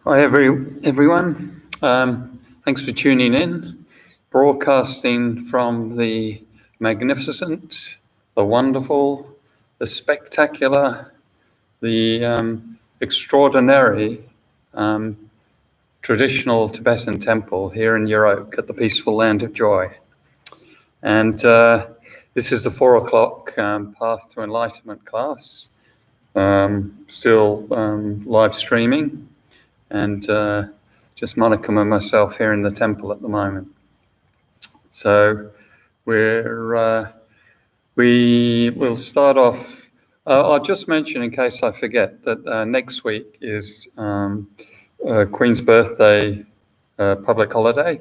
Hi, everyone. Thanks for tuning in. Broadcasting from the magnificent, the wonderful, the spectacular, the extraordinary traditional Tibetan temple here in Europe at the peaceful land of joy. And this is the 4 o'clock Path to Enlightenment class, still live streaming. And just Mckibben and myself here in the temple at the moment. So we will start off. I'll just mention, in case I forget, that next week is Queen's birthday public holiday.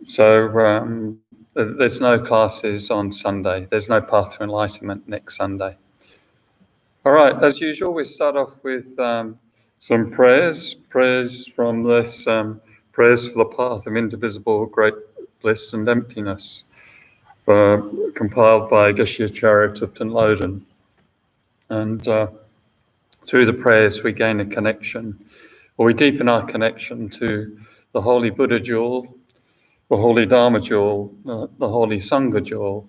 So there's no classes on Sunday. There's no Path to Enlightenment next Sunday. All right, as usual, we start off with some prayers from this Prayers for the Path of Indivisible Great Bliss and Emptiness, compiled by Geshe Acharya Thubten Loden. And through the prayers, we gain a connection, or we deepen our connection to the Holy Buddha Jewel, the Holy Dharma Jewel, the Holy Sangha Jewel,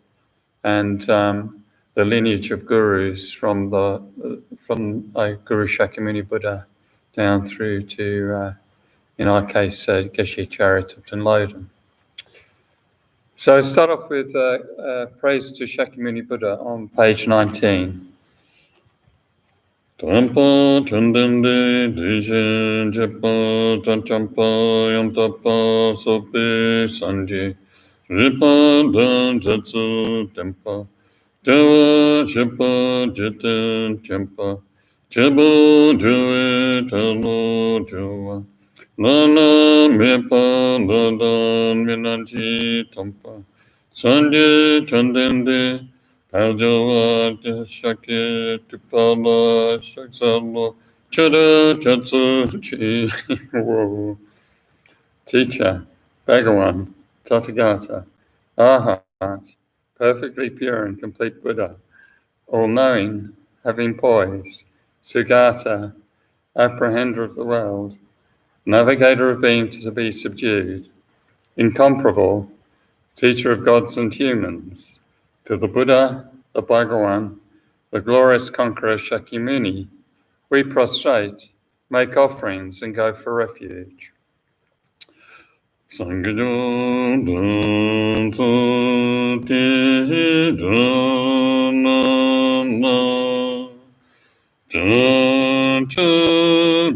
and the lineage of gurus from Guru Shakyamuni Buddha down through to, in our case, Geshe Acharya Thubten Loden. So start off with praise to Shakyamuni Buddha on page 19. Tampa chandende dije jepa tanchampa yamtapa sope sanje ripa dan jatsu tempa Jawa Shepa Jiten Chempa Chebu Jue Talo Jua Lala Mepa Ladan Minanji Tompa Sanje Chandende Pajawa Shakye Tupala Shaksalo Chada Chatsu Chi Whoa. Teacher, Bhagawan, Tathagata, Arhat, perfectly pure and complete Buddha, all-knowing, having poise, Sugata, apprehender of the world, navigator of beings to be subdued, incomparable, teacher of gods and humans, to the Buddha, the Bhagawan, the glorious conqueror Shakyamuni, we prostrate, make offerings and go for refuge. Sangyo danso ti janana jancha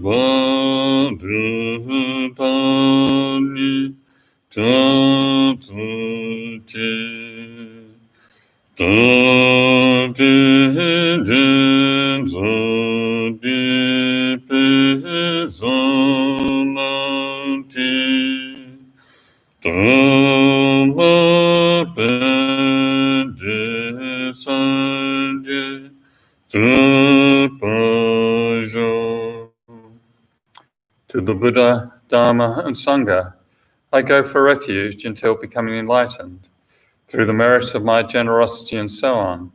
badhutani jatsu chi tati jinso dipi zanati Tama Pedi Sanje Tupajo. To the Buddha, Dharma, and Sangha, I go for refuge until becoming enlightened. Through the merit of my generosity and so on,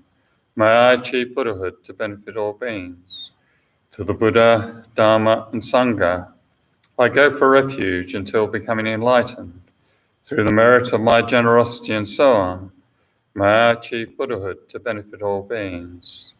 may I achieve Buddhahood to benefit all beings. To the Buddha, Dharma, and Sangha, I go for refuge until becoming enlightened. Through the merit of my generosity and so on, may I achieve Buddhahood to benefit all beings.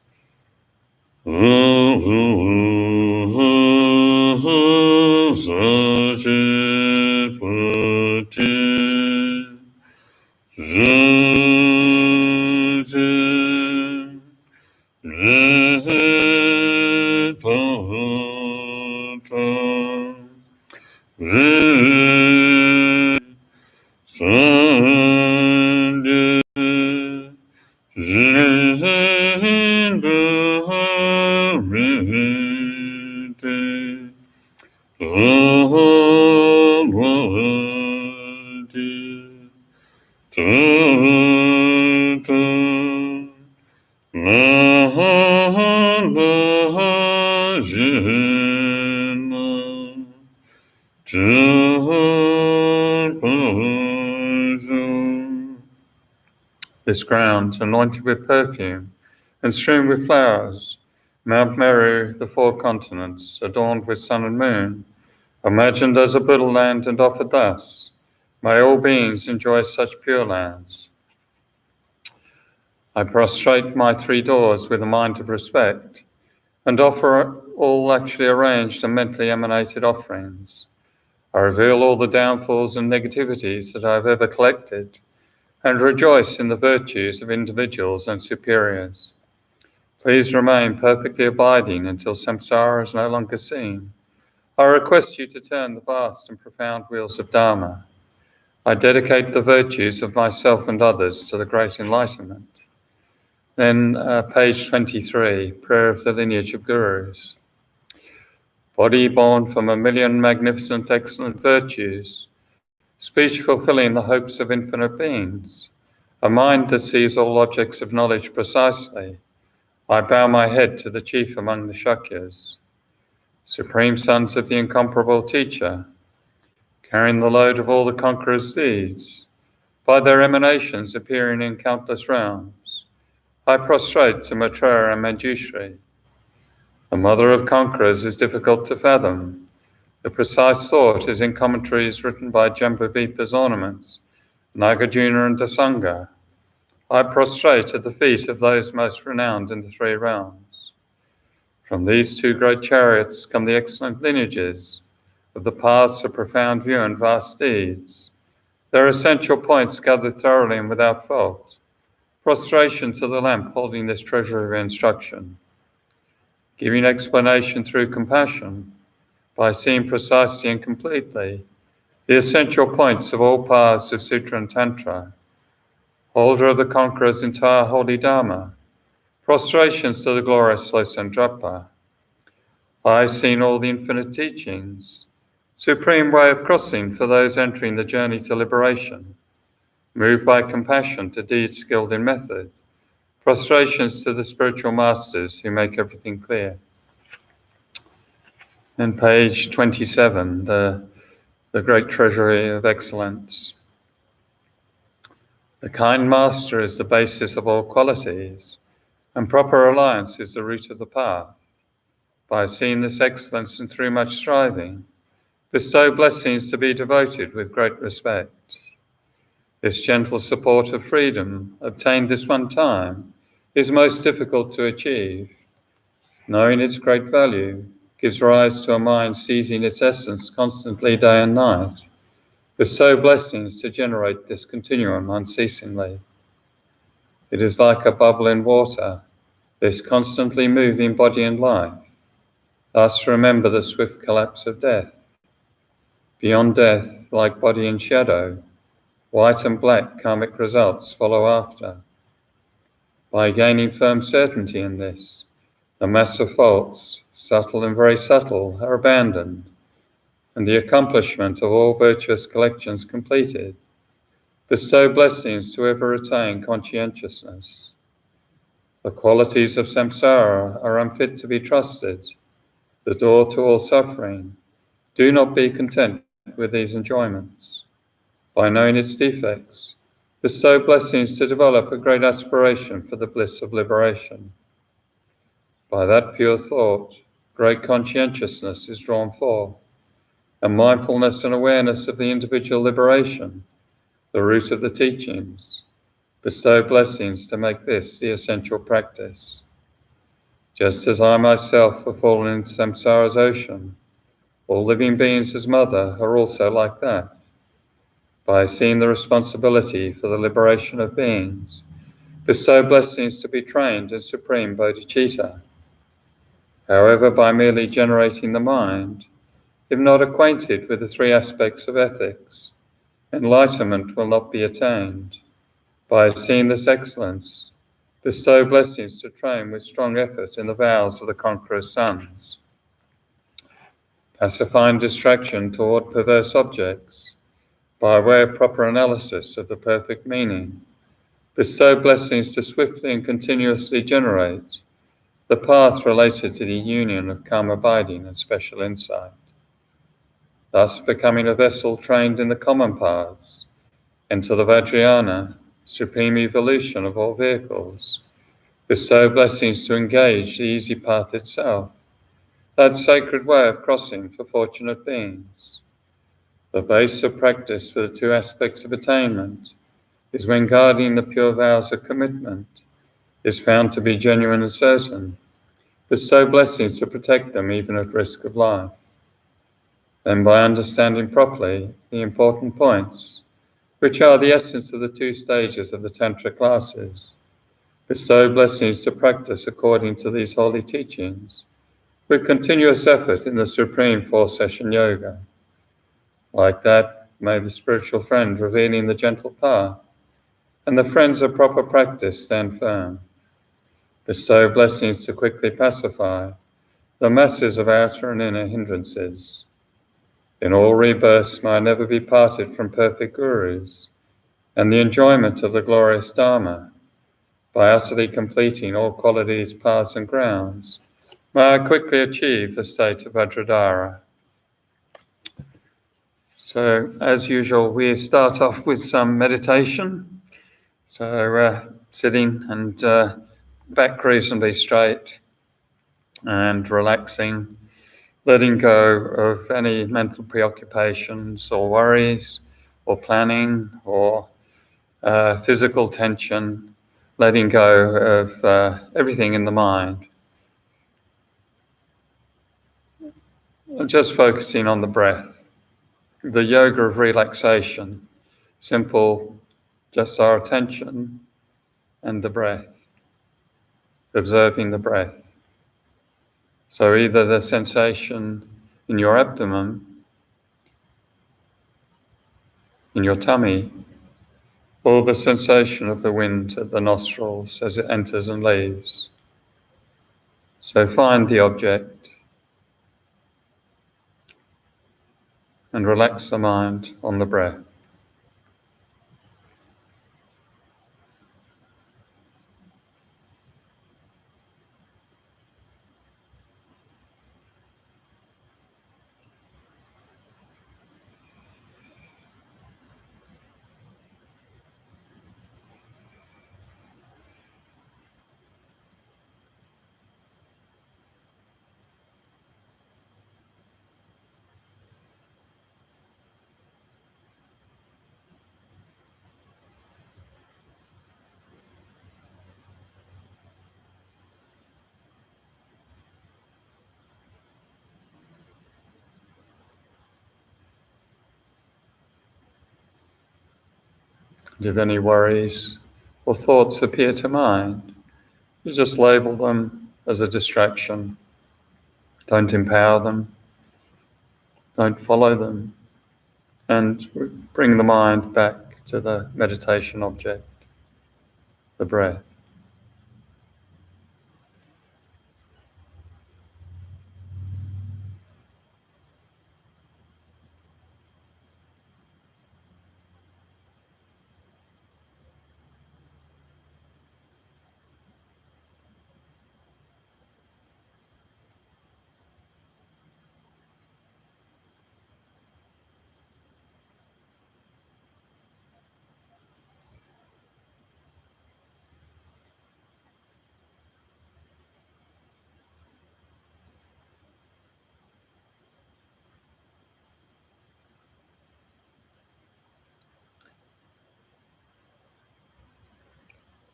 This ground, anointed with perfume and strewn with flowers, Mount Meru, the 4 continents, adorned with sun and moon, Imagined as a Buddha land and offered thus, may all beings enjoy such pure lands. I prostrate my three doors with a mind of respect and offer all actually arranged and mentally emanated offerings. I reveal all the downfalls and negativities that I have ever collected and rejoice in the virtues of individuals and superiors. Please remain perfectly abiding until samsara is no longer seen. I request you to turn the vast and profound wheels of Dharma. I dedicate the virtues of myself and others to the great enlightenment. Then page 23, Prayer of the Lineage of Gurus. Body born from 1,000,000 magnificent excellent virtues, speech fulfilling the hopes of infinite beings, a mind that sees all objects of knowledge precisely, I bow my head to the chief among the Shakyas. Supreme sons of the incomparable teacher, carrying the load of all the conqueror's deeds, by their emanations appearing in countless realms, I prostrate to Maitreya and Manjushri. The mother of conquerors is difficult to fathom. The precise thought is in commentaries written by Jambavipa's ornaments, Nagarjuna and Dasanga. I prostrate at the feet of those most renowned in the three realms. From these two great chariots come the excellent lineages of the paths of profound view and vast deeds. Their essential points gathered thoroughly and without fault. Prostration to the lamp holding this treasure of instruction. Giving explanation through compassion by seeing precisely and completely the essential points of all paths of Sutra and Tantra. Holder of the conqueror's entire holy Dharma. Prostrations to the glorious Losandrapa. I seen all the infinite teachings, supreme way of crossing for those entering the journey to liberation, moved by compassion to deeds skilled in method, prostrations to the spiritual masters who make everything clear. And page 27, the great treasury of excellence. The kind master is the basis of all qualities, and proper alliance is the root of the path. By seeing this excellence and through much striving, bestow blessings to be devoted with great respect. This gentle support of freedom, obtained this one time, is most difficult to achieve. Knowing its great value gives rise to a mind seizing its essence constantly day and night. Bestow blessings to generate this continuum unceasingly. It is like a bubble in water, this constantly moving body and life. Thus remember the swift collapse of death. Beyond death, like body and shadow, white and black karmic results follow after. By gaining firm certainty in this, the mass of faults, subtle and very subtle, are abandoned, and the accomplishment of all virtuous collections completed. Bestow blessings to ever attain conscientiousness. The qualities of samsara are unfit to be trusted, the door to all suffering. Do not be content with these enjoyments. By knowing its defects, bestow blessings to develop a great aspiration for the bliss of liberation. By that pure thought, great conscientiousness is drawn forth, and mindfulness and awareness of the individual liberation, the root of the teachings. Bestow blessings to make this the essential practice. Just as I myself have fallen into samsara's ocean, all living beings as mother are also like that. By seeing the responsibility for the liberation of beings, bestow blessings to be trained in supreme bodhicitta. However, by merely generating the mind, if not acquainted with the three aspects of ethics, enlightenment will not be attained. By seeing this excellence, bestow blessings to train with strong effort in the vows of the conqueror's sons. Pacifying distraction toward perverse objects, by way of proper analysis of the perfect meaning, bestow blessings to swiftly and continuously generate the path related to the union of calm abiding and special insight. Thus becoming a vessel trained in the common paths, enter the Vajrayana, supreme evolution of all vehicles. Bestow blessings to engage the easy path itself. that sacred way of crossing for fortunate beings. The base of practice for the two aspects of attainment is when guarding the pure vows of commitment is found to be genuine and certain, bestow blessings to protect them even at risk of life. Then by understanding properly the important points, which are the essence of the two stages of the Tantra classes, bestow blessings to practice according to these holy teachings, with continuous effort in the supreme four-session yoga. Like that, may the spiritual friend revealing the gentle path and the friends of proper practice stand firm. Bestow blessings to quickly pacify the masses of outer and inner hindrances. In all rebirths may I never be parted from perfect gurus and the enjoyment of the glorious Dharma. By utterly completing all qualities, paths and grounds, may I quickly achieve the state of Vajradhara. So, as usual, we start off with some meditation. So, sitting and back reasonably straight and relaxing, letting go of any mental preoccupations or worries or planning or physical tension, letting go of everything in the mind. And just focusing on the breath, the yoga of relaxation, simple, just our attention and the breath, observing the breath. So either the sensation in your abdomen, in your tummy, or the sensation of the wind at the nostrils as it enters and leaves. So find the object and relax the mind on the breath. And if any worries or thoughts appear to mind, you just label them as a distraction. Don't empower them. Don't follow them. And bring the mind back to the meditation object, the breath.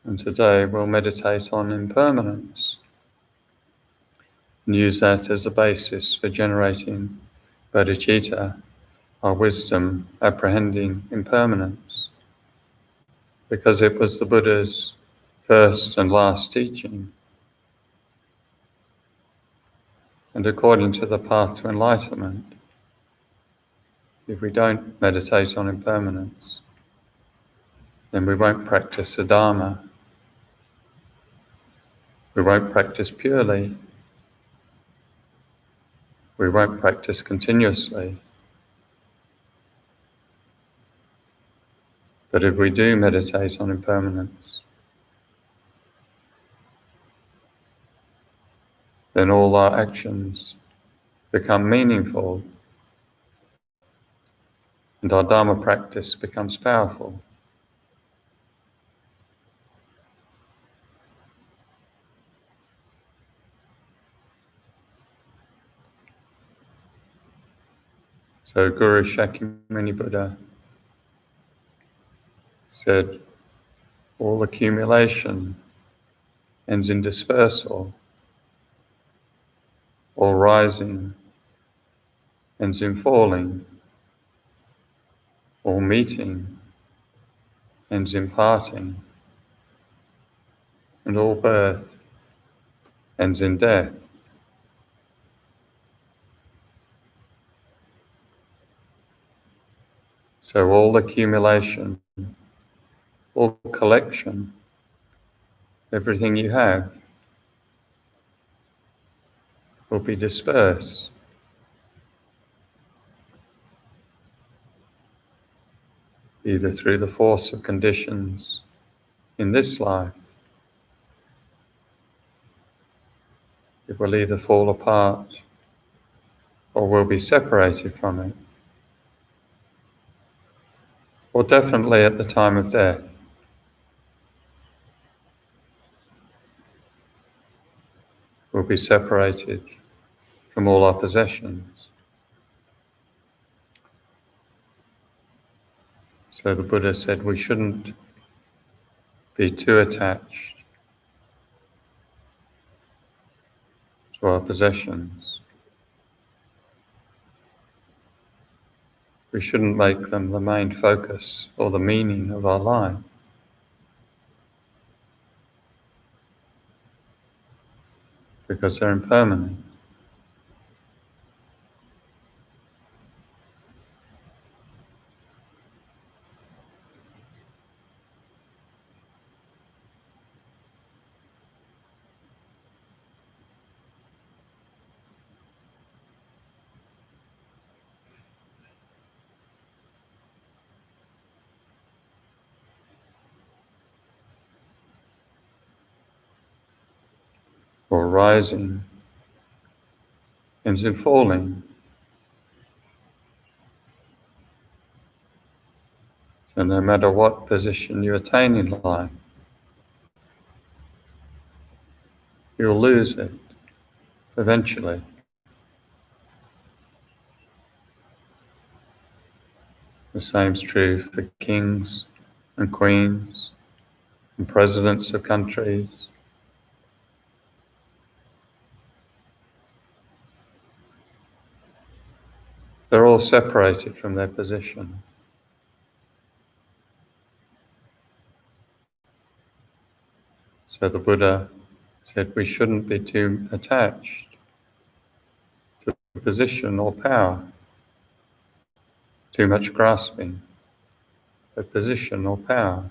And today we'll meditate on impermanence and use that as a basis for generating bodhicitta, our wisdom apprehending impermanence, because it was the Buddha's first and last teaching. And according to the path to enlightenment, if we don't meditate on impermanence, then we won't practice the Dharma. We won't practice purely. We won't practice continuously. But if we do meditate on impermanence, then all our actions become meaningful and our Dharma practice becomes powerful. So Guru Shakyamuni Buddha said, all accumulation ends in dispersal, all rising ends in falling, all meeting ends in parting, and all birth ends in death. So all accumulation, all collection, everything you have will be dispersed, either through the force of conditions in this life. It will either fall apart or will be separated from it, or definitely at the time of death. Will be separated from all our possessions. So the Buddha said we shouldn't be too attached to our possessions. We shouldn't make them the main focus or the meaning of our life. Because they're impermanent. Or rising ends in falling. So no matter what position you attain in life, you'll lose it eventually. The same's true for kings and queens and presidents of countries. They're all separated from their position. So the Buddha said we shouldn't be too attached to position or power, too much grasping of position or power,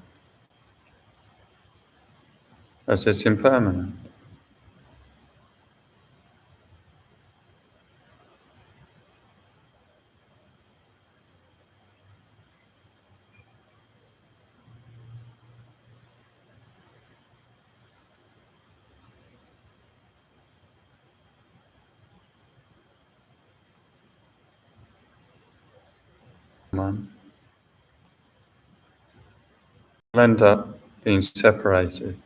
as it's impermanent. One will end up being separated,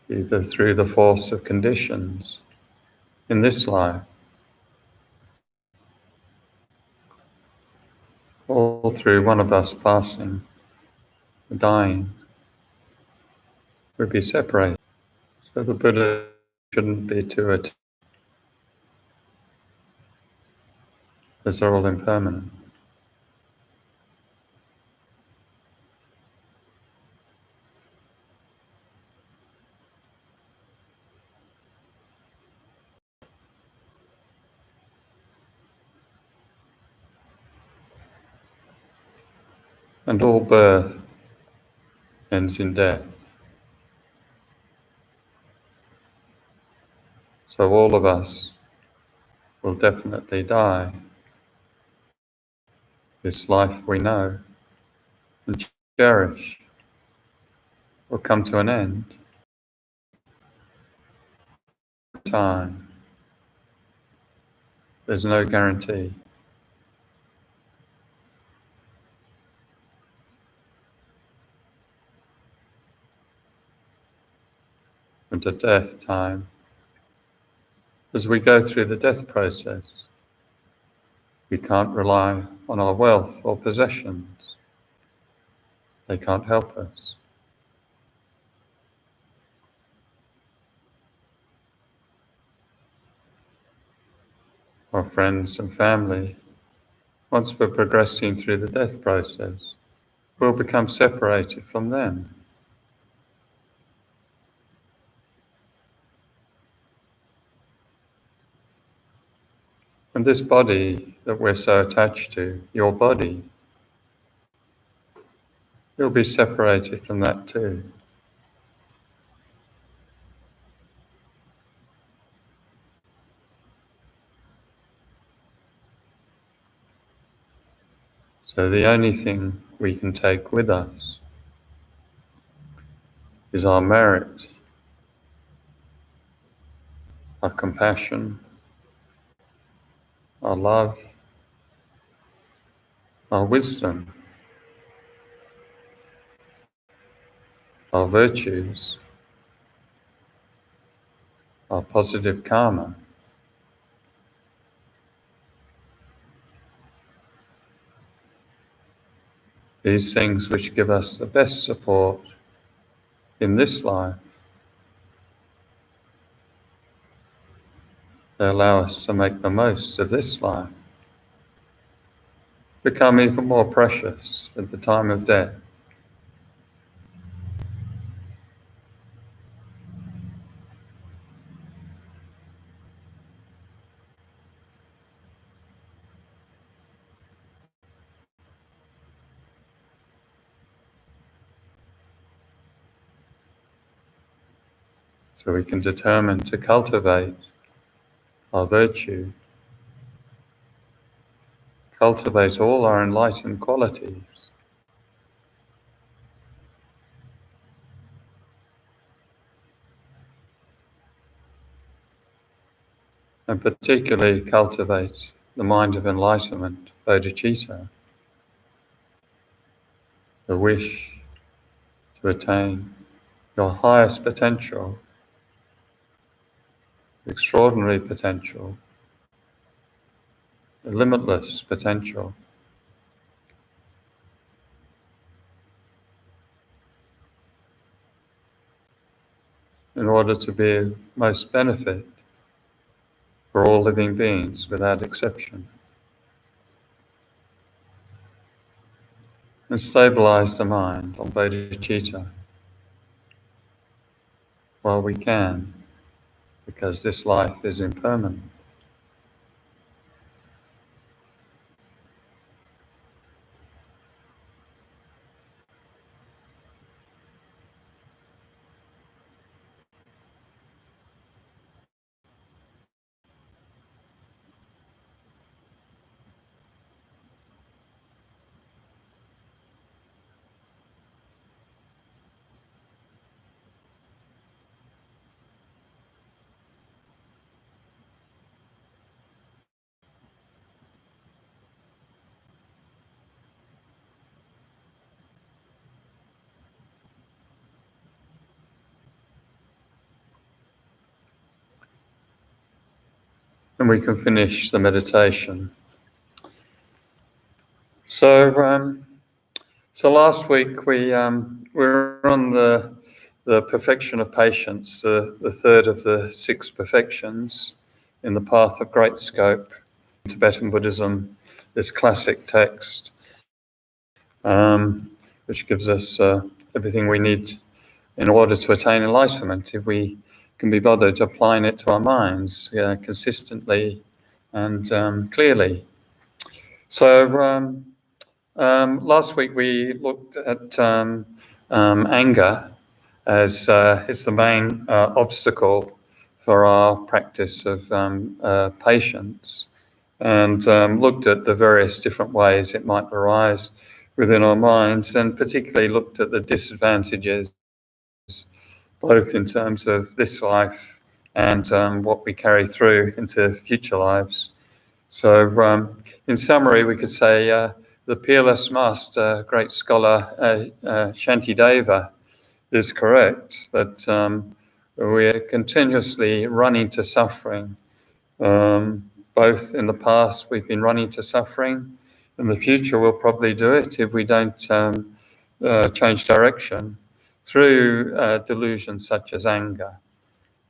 either through the force of conditions in this life, or through one of us passing, dying, we'll be separated. So the Buddha shouldn't be too attached, as they're all impermanent. And all birth ends in death. So all of us will definitely die. This life we know and cherish will come to an end. Time. There's no guarantee. And at death time, As we go through the death process, we can't rely on our wealth or possessions. They can't help us. Our friends and family, once we're progressing through the death process, we'll become separated from them. And this body that we're so attached to, your body, you'll be separated from that too. So the only thing we can take with us is our merit, our compassion, our love, our wisdom, our virtues, our positive karma. These things which give us the best support in this life, they allow us to make the most of this life, become even more precious at the time of death. So we can determine to cultivate our virtue, cultivate all our enlightened qualities, and particularly cultivate the mind of enlightenment, bodhicitta, the wish to attain your highest potential, extraordinary potential, limitless potential. In order to be of most benefit for all living beings without exception. And stabilize the mind on bodhicitta while we can, because this life is impermanent. And we can finish the meditation. So last week we were on the perfection of patience, the third of the 6 perfections in the path of great scope. In Tibetan Buddhism, this classic text, which gives us everything we need in order to attain enlightenment, if we can be bothered applying it to our minds consistently and clearly. So last week we looked at anger as it's the main obstacle for our practice of patience, and looked at the various different ways it might arise within our minds, and particularly looked at the disadvantages, both in terms of this life and what we carry through into future lives. So in summary, we could say the peerless master, great scholar Shantideva, is correct that we're continuously running to suffering Both in the past we've been running to suffering. In the future we'll probably do it if we don't change direction through delusions such as anger.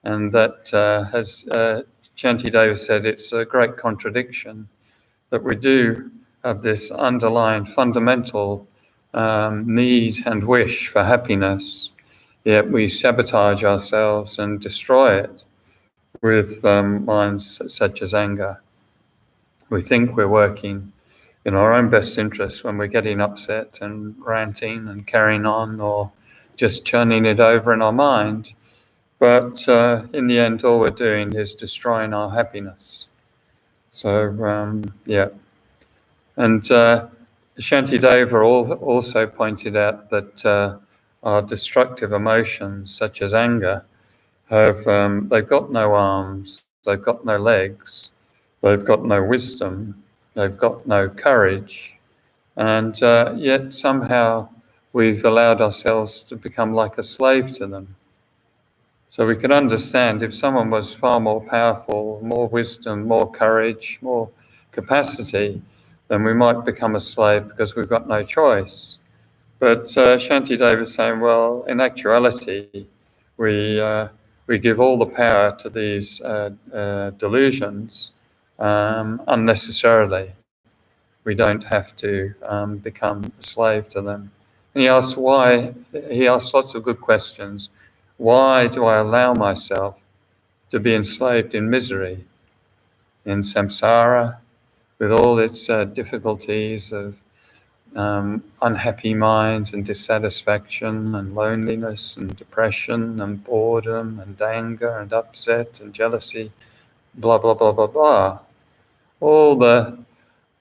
And that has Shantideva said it's a great contradiction that we do have this underlying fundamental need and wish for happiness, yet we sabotage ourselves and destroy it with minds such as anger. We think we're working in our own best interest when we're getting upset and ranting and carrying on, or just churning it over in our mind. But in the end, all we're doing is destroying our happiness. So, yeah. And Shantideva also pointed out that our destructive emotions, such as anger, they've got no arms, they've got no legs, they've got no wisdom, they've got no courage, and yet somehow we've allowed ourselves to become like a slave to them. So we can understand if someone was far more powerful, more wisdom, more courage, more capacity, then we might become a slave because we've got no choice. But Shantideva is saying, well, in actuality, we give all the power to these delusions unnecessarily. We don't have to become a slave to them. And he asks why. He asks lots of good questions. Why do I allow myself to be enslaved in misery, in samsara, with all its difficulties of unhappy minds and dissatisfaction and loneliness and depression and boredom and anger and upset and jealousy, blah, blah, blah, blah, blah. All the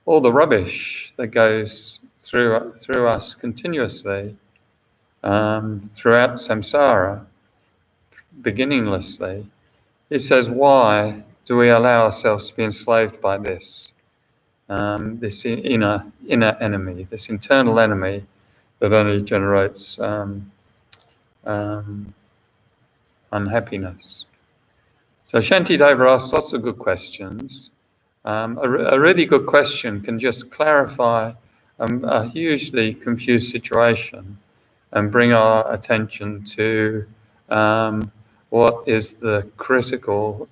rubbish that goes through us continuously throughout samsara, beginninglessly. He says, why do we allow ourselves to be enslaved by this? This inner enemy, this internal enemy that only generates unhappiness. So Shantideva asks lots of good questions. A really good question can just clarify a hugely confused situation and bring our attention to what is the critical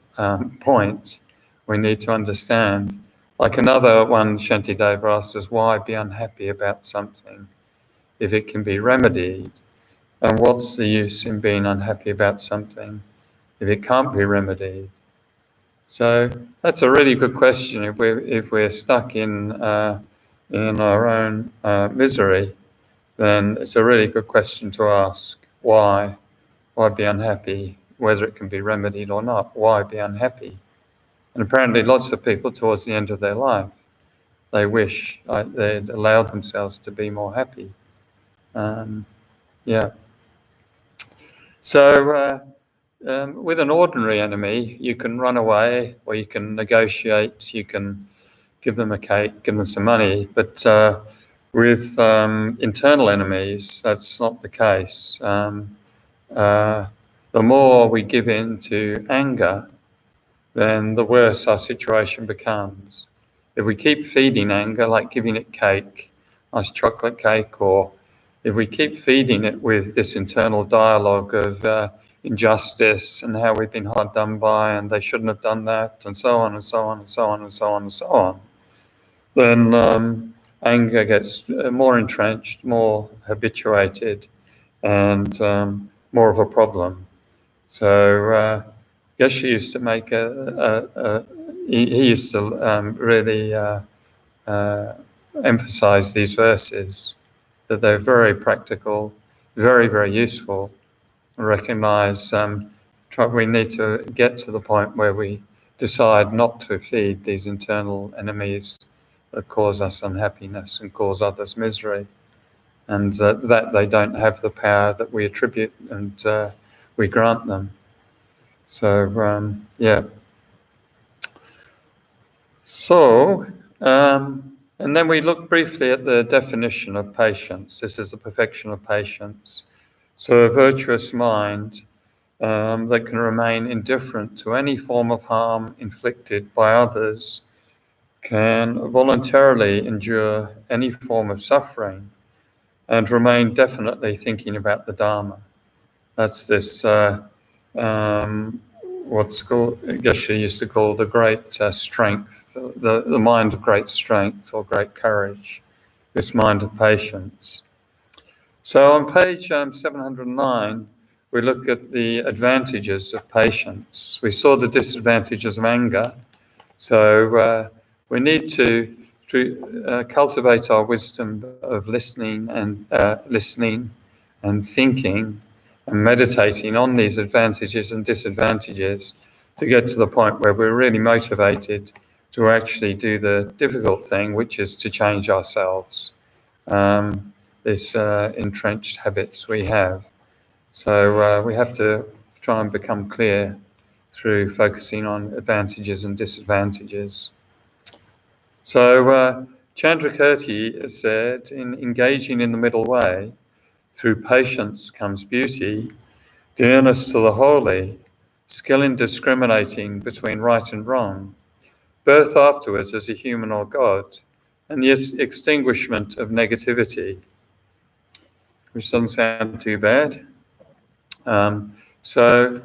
point we need to understand. Like another one Shantideva asked us, why be unhappy about something if it can be remedied? And what's the use in being unhappy about something if it can't be remedied? So that's a really good question. If we're stuck in our own misery, then it's a really good question to ask. Why? Why be unhappy? Whether it can be remedied or not, why be unhappy? And apparently lots of people towards the end of their life, they wish they'd allowed themselves to be more happy. Yeah. So with an ordinary enemy, you can run away or you can negotiate, you can give them a cake, give them some money. But with internal enemies, that's not the case. The more we give in to anger, then the worse our situation becomes. If we keep feeding anger, like giving it cake, nice chocolate cake, or if we keep feeding it with this internal dialogue of injustice and how we've been hard done by and they shouldn't have done that, and so on and so on and so on and so on and so on, then anger gets more entrenched, more habituated, and more of a problem. So Geshe used to make he used to really emphasize these verses, that they're very practical, very, very useful. Recognize we need to get to the point where we decide not to feed these internal enemies that cause us unhappiness and cause others misery, and that they don't have the power that we attribute and we grant them. So, yeah. So, and then we look briefly at the definition of patience. This is the perfection of patience. So a virtuous mind that can remain indifferent to any form of harm inflicted by others, can voluntarily endure any form of suffering, and remain definitely thinking about the Dharma. That's this, what's called, Geshe used to call the great strength, the mind of great strength or great courage, this mind of patience. So on page 709, we look at the advantages of patience. We saw the disadvantages of anger. So we need to cultivate our wisdom of listening and thinking and meditating on these advantages and disadvantages to get to the point where we're really motivated to actually do the difficult thing, which is to change ourselves, these entrenched habits we have. So we have to try and become clear through focusing on advantages and disadvantages. So Chandrakirti has said, in engaging in the middle way, through patience comes beauty, dearness to the holy, skill in discriminating between right and wrong, birth afterwards as a human or God, and the extinguishment of negativity, which doesn't sound too bad. So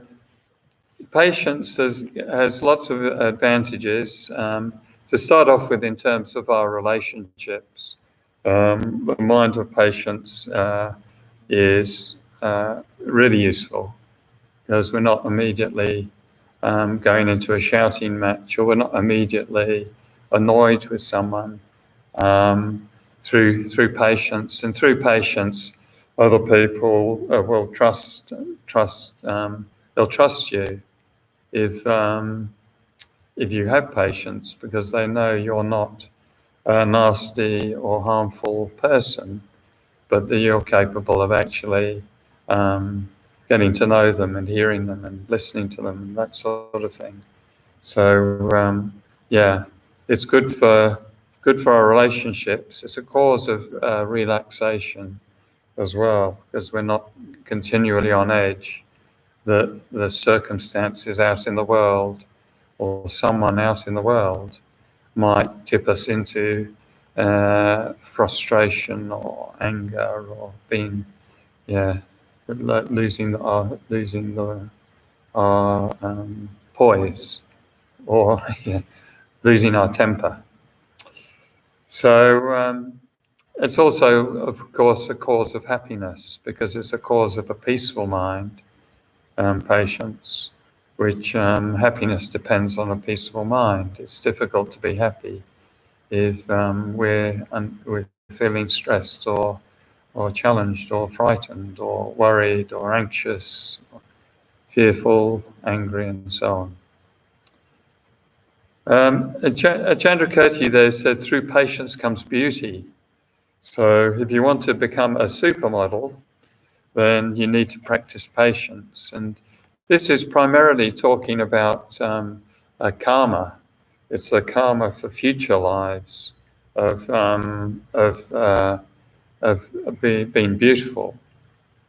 patience has lots of advantages. To start off with, in terms of our relationships, the mind of patience is really useful, because we're not immediately going into a shouting match, or we're not immediately annoyed with someone. Through patience, and through patience, other people will trust. They'll trust you if you have patience, because they know you're not a nasty or harmful person, but that you're capable of actually getting to know them and hearing them and listening to them and that sort of thing. So yeah, it's good for our relationships. It's a cause of relaxation as well, because we're not continually on edge. That the circumstances out in the world, or someone out in the world, might tip us into frustration or anger, or being, losing our poise, or losing our temper. So it's also, of course, a cause of happiness, because it's a cause of a peaceful mind, patience, which happiness depends on a peaceful mind. It's difficult to be happy if we're feeling stressed or challenged or frightened or worried or anxious, or fearful, angry, and so on. Chandrakirti there said, through patience comes beauty. So if you want to become a supermodel, then you need to practice patience. And this is primarily talking about karma. It's a karma for future lives of being beautiful,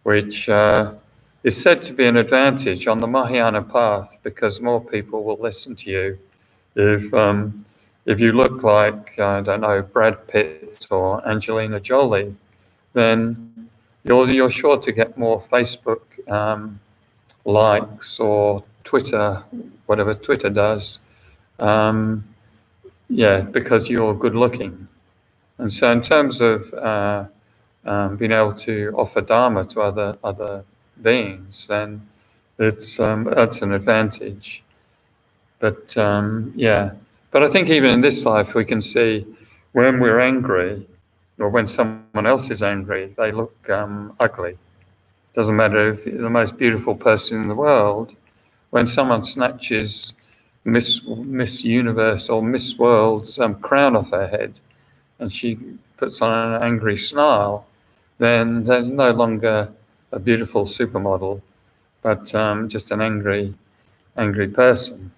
which is said to be an advantage on the Mahayana path, because more people will listen to you if you look like, I don't know, Brad Pitt or Angelina Jolie, then you're sure to get more Facebook likes, or Twitter, whatever Twitter does, because you're good looking. And so in terms of being able to offer Dharma to other beings, then that's an advantage. But but I think even in this life we can see, when we're angry, or when someone else is angry, they look ugly. Doesn't matter if you're the most beautiful person in the world, when someone snatches Miss Universe or Miss World's crown off her head, and she puts on an angry snarl, then there's no longer a beautiful supermodel, but just an angry person.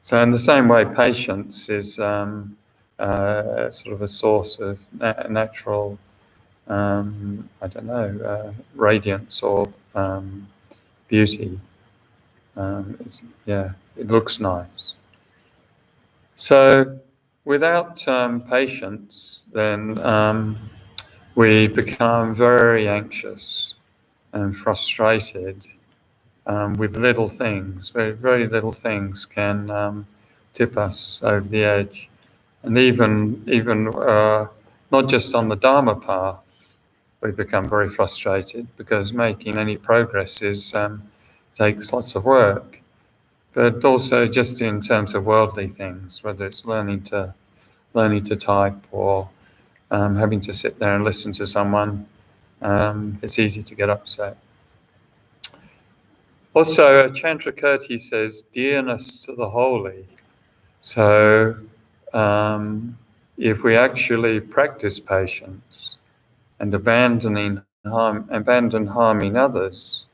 So in the same way, patience is sort of a source of natural, radiance or beauty. It looks nice. So without patience, then we become very anxious and frustrated with little things. Very, very little things can tip us over the edge. And even not just on the Dharma path, we become very frustrated because making any progress takes lots of work. But also just in terms of worldly things, whether it's learning to type or having to sit there and listen to someone, it's easy to get upset. Also, Chandrakirti says dearness to the holy. So if we actually practice patience and abandon harming others,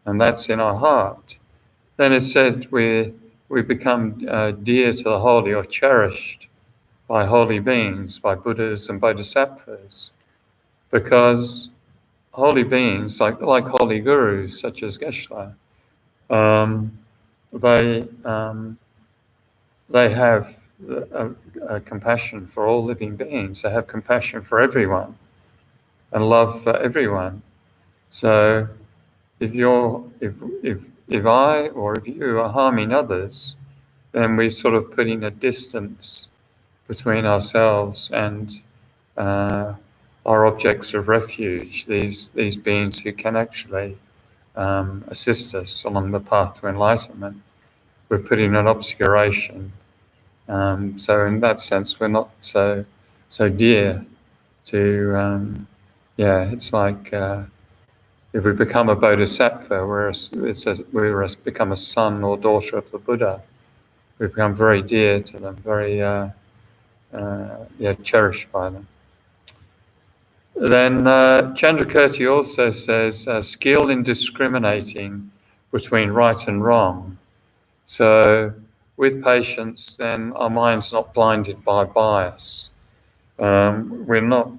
and that's in our heart, then it's said we become dear to the holy or cherished by holy beings, by Buddhas and Bodhisattvas, because holy beings, like holy gurus such as Geshe, they have a compassion for all living beings. They have compassion for everyone and love for everyone. So if I or if you are harming others, then we're sort of putting a distance between ourselves and our objects of refuge, these beings who can actually assist us along the path to enlightenment. We're putting an obscuration. So in that sense, we're not so dear to. It's like if we become a bodhisattva, we become a son or daughter of the Buddha. We become very dear to them, very cherished by them. Then Chandrakirti also says skill in discriminating between right and wrong. So with patience, then our mind's not blinded by bias. We're not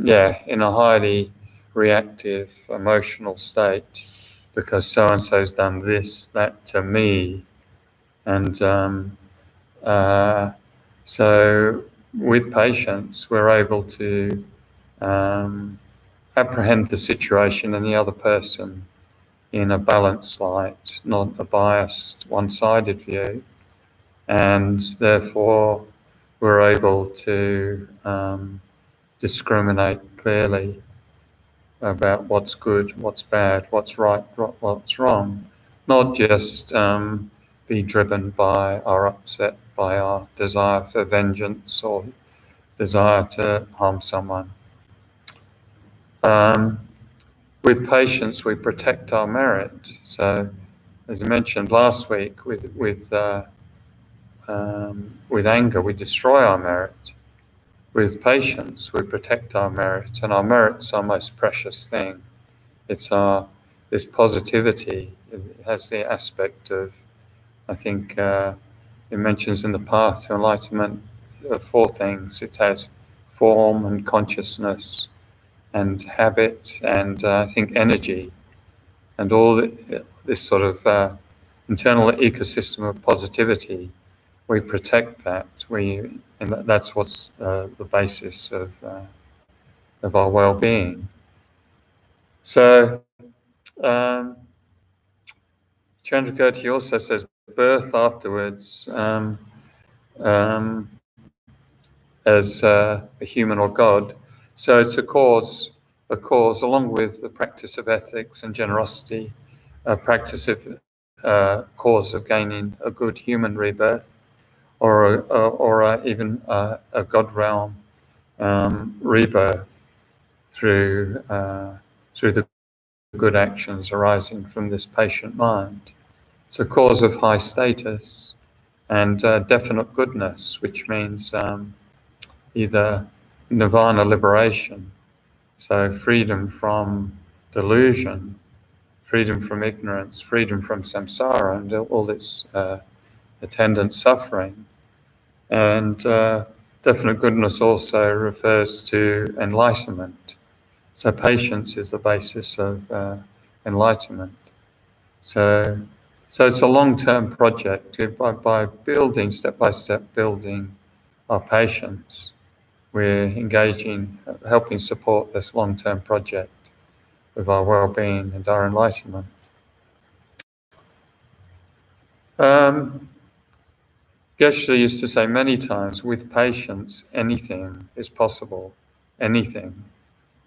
in a highly reactive emotional state because so-and-so's done this, that to me. And so with patience, we're able to apprehend the situation and the other person in a balanced light, not a biased, one-sided view. And therefore, we're able to discriminate clearly about what's good, what's bad, what's right, what's wrong, not just be driven by our upset, by our desire for vengeance or desire to harm someone. With patience, we protect our merit. So, as I mentioned last week, with anger, we destroy our merit. With patience, we protect our merit, and our merit's our most precious thing. It's this positivity. It has the aspect of, I think, it mentions in the path to enlightenment 4 things. It has form and consciousness and habit and I think energy and all this sort of internal ecosystem of positivity. We protect that. And that's what's the basis of our well-being. So Chandrakirti also says birth afterwards as a human or God. So it's a cause along with the practice of ethics and generosity, a practice of cause of gaining a good human rebirth, or even a God realm rebirth through the good actions arising from this patient mind. It's a cause of high status and definite goodness, which means either nirvana liberation, so freedom from delusion, freedom from ignorance, freedom from samsara and all its attendant suffering. And definite goodness also refers to enlightenment. So patience is the basis of enlightenment. So So it's a long-term project. By building, step-by-step building our patience, we're engaging, helping support this long-term project of our well-being and our enlightenment. Geshe used to say many times, with patience, anything is possible, anything,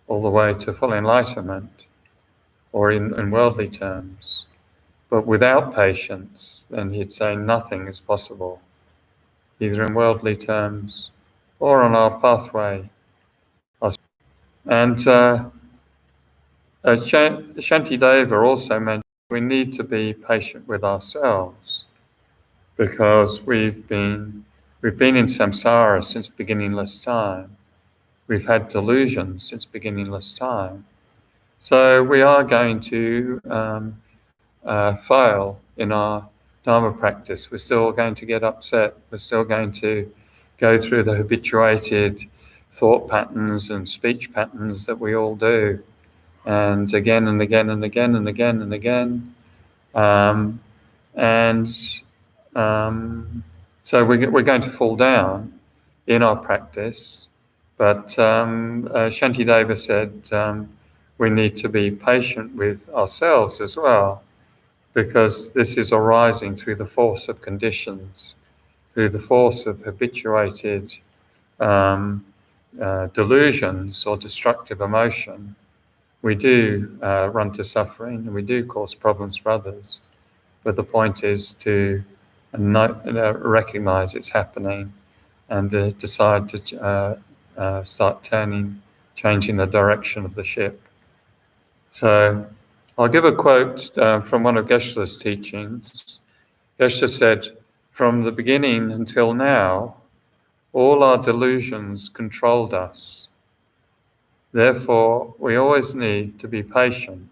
all the way to full enlightenment, or in worldly terms. But without patience, then he'd say nothing is possible, either in worldly terms or on our pathway. And Shantideva also mentioned we need to be patient with ourselves, because we've been in samsara since beginningless time. We've had delusions since beginningless time. So we are going to fail in our Dharma practice. We're still going to get upset. We're still going to go through the habituated thought patterns and speech patterns that we all do, and again and again and again and again and again. So we're going to fall down in our practice. But Shantideva said we need to be patient with ourselves as well, because this is arising through the force of conditions, through the force of habituated delusions or destructive emotion. We do run to suffering, and we do cause problems for others. But the point is to recognize it's happening and decide to start changing the direction of the ship. So I'll give a quote from one of Geshe's teachings. Geshe said, "From the beginning until now, all our delusions controlled us. Therefore, we always need to be patient.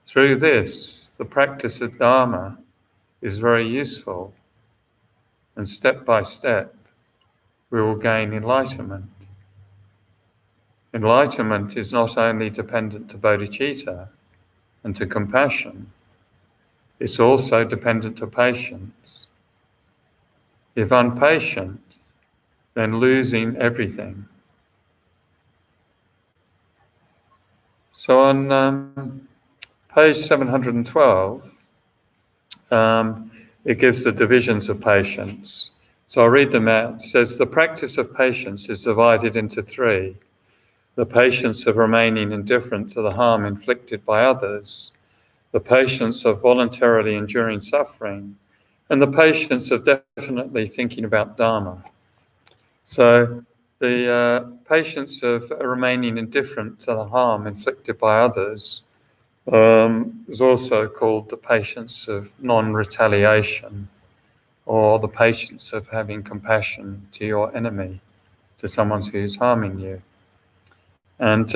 Through this, the practice of Dharma is very useful, and step by step, we will gain enlightenment. Enlightenment is not only dependent to bodhicitta and to compassion, it's also dependent to patience. If impatient, then losing everything." So on page 712, it gives the divisions of patience. So I'll read them out. It says, the practice of patience is divided into three: the patience of remaining indifferent to the harm inflicted by others, the patience of voluntarily enduring suffering, and the patience of definitely thinking about Dharma. So the patience of remaining indifferent to the harm inflicted by others is also called the patience of non-retaliation, or the patience of having compassion to your enemy, to someone who's harming you. And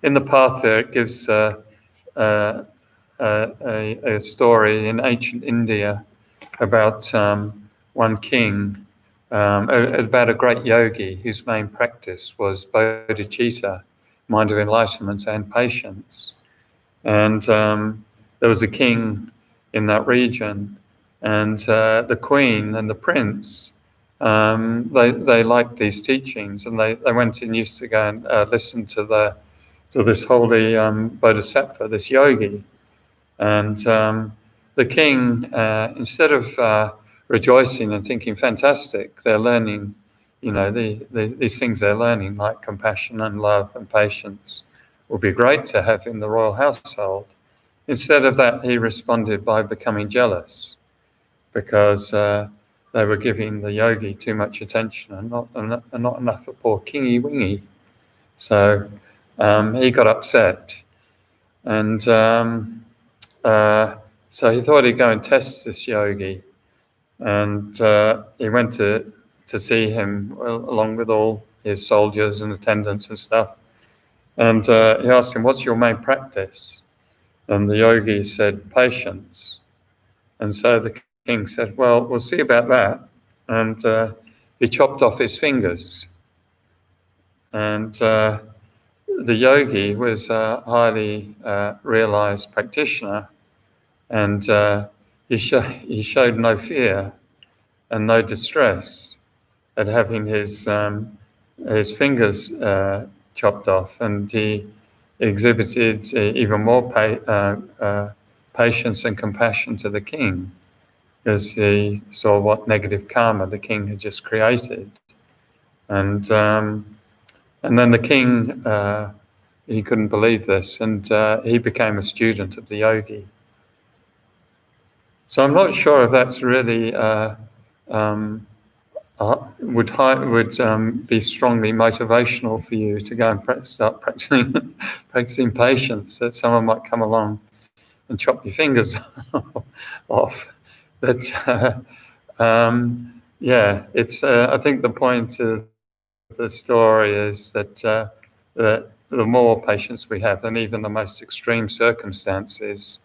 in the path there, it gives a story in ancient India about one king, about a great yogi whose main practice was bodhicitta, mind of enlightenment, and patience. And there was a king in that region, and the queen and the prince, they liked these teachings, and they went and used to go and listen to this holy bodhisattva, this yogi. And the king, instead of rejoicing and thinking, fantastic, they're learning, these things they're learning, like compassion and love and patience, would be great to have in the royal household. Instead of that, he responded by becoming jealous, because they were giving the yogi too much attention and not enough for poor Kingy Wingy. So he got upset, and so he thought he'd go and test this yogi, and he went to see him along with all his soldiers and attendants and stuff. And he asked him, "What's your main practice?" And the yogi said, "Patience." And so the king said, "Well, we'll see about that." And he chopped off his fingers. And the yogi was a highly realized practitioner, and he showed no fear and no distress at having his fingers chopped off, and he exhibited even more patience and compassion to the king, as he saw what negative karma the king had just created. And then the king, he couldn't believe this, and he became a student of the yogi. So I'm not sure if that's really would be strongly motivational for you to go and start practicing patience. That someone might come along and chop your fingers off. But yeah, it's. I think the point of the story is that the more patience we have, and even the most extreme circumstances,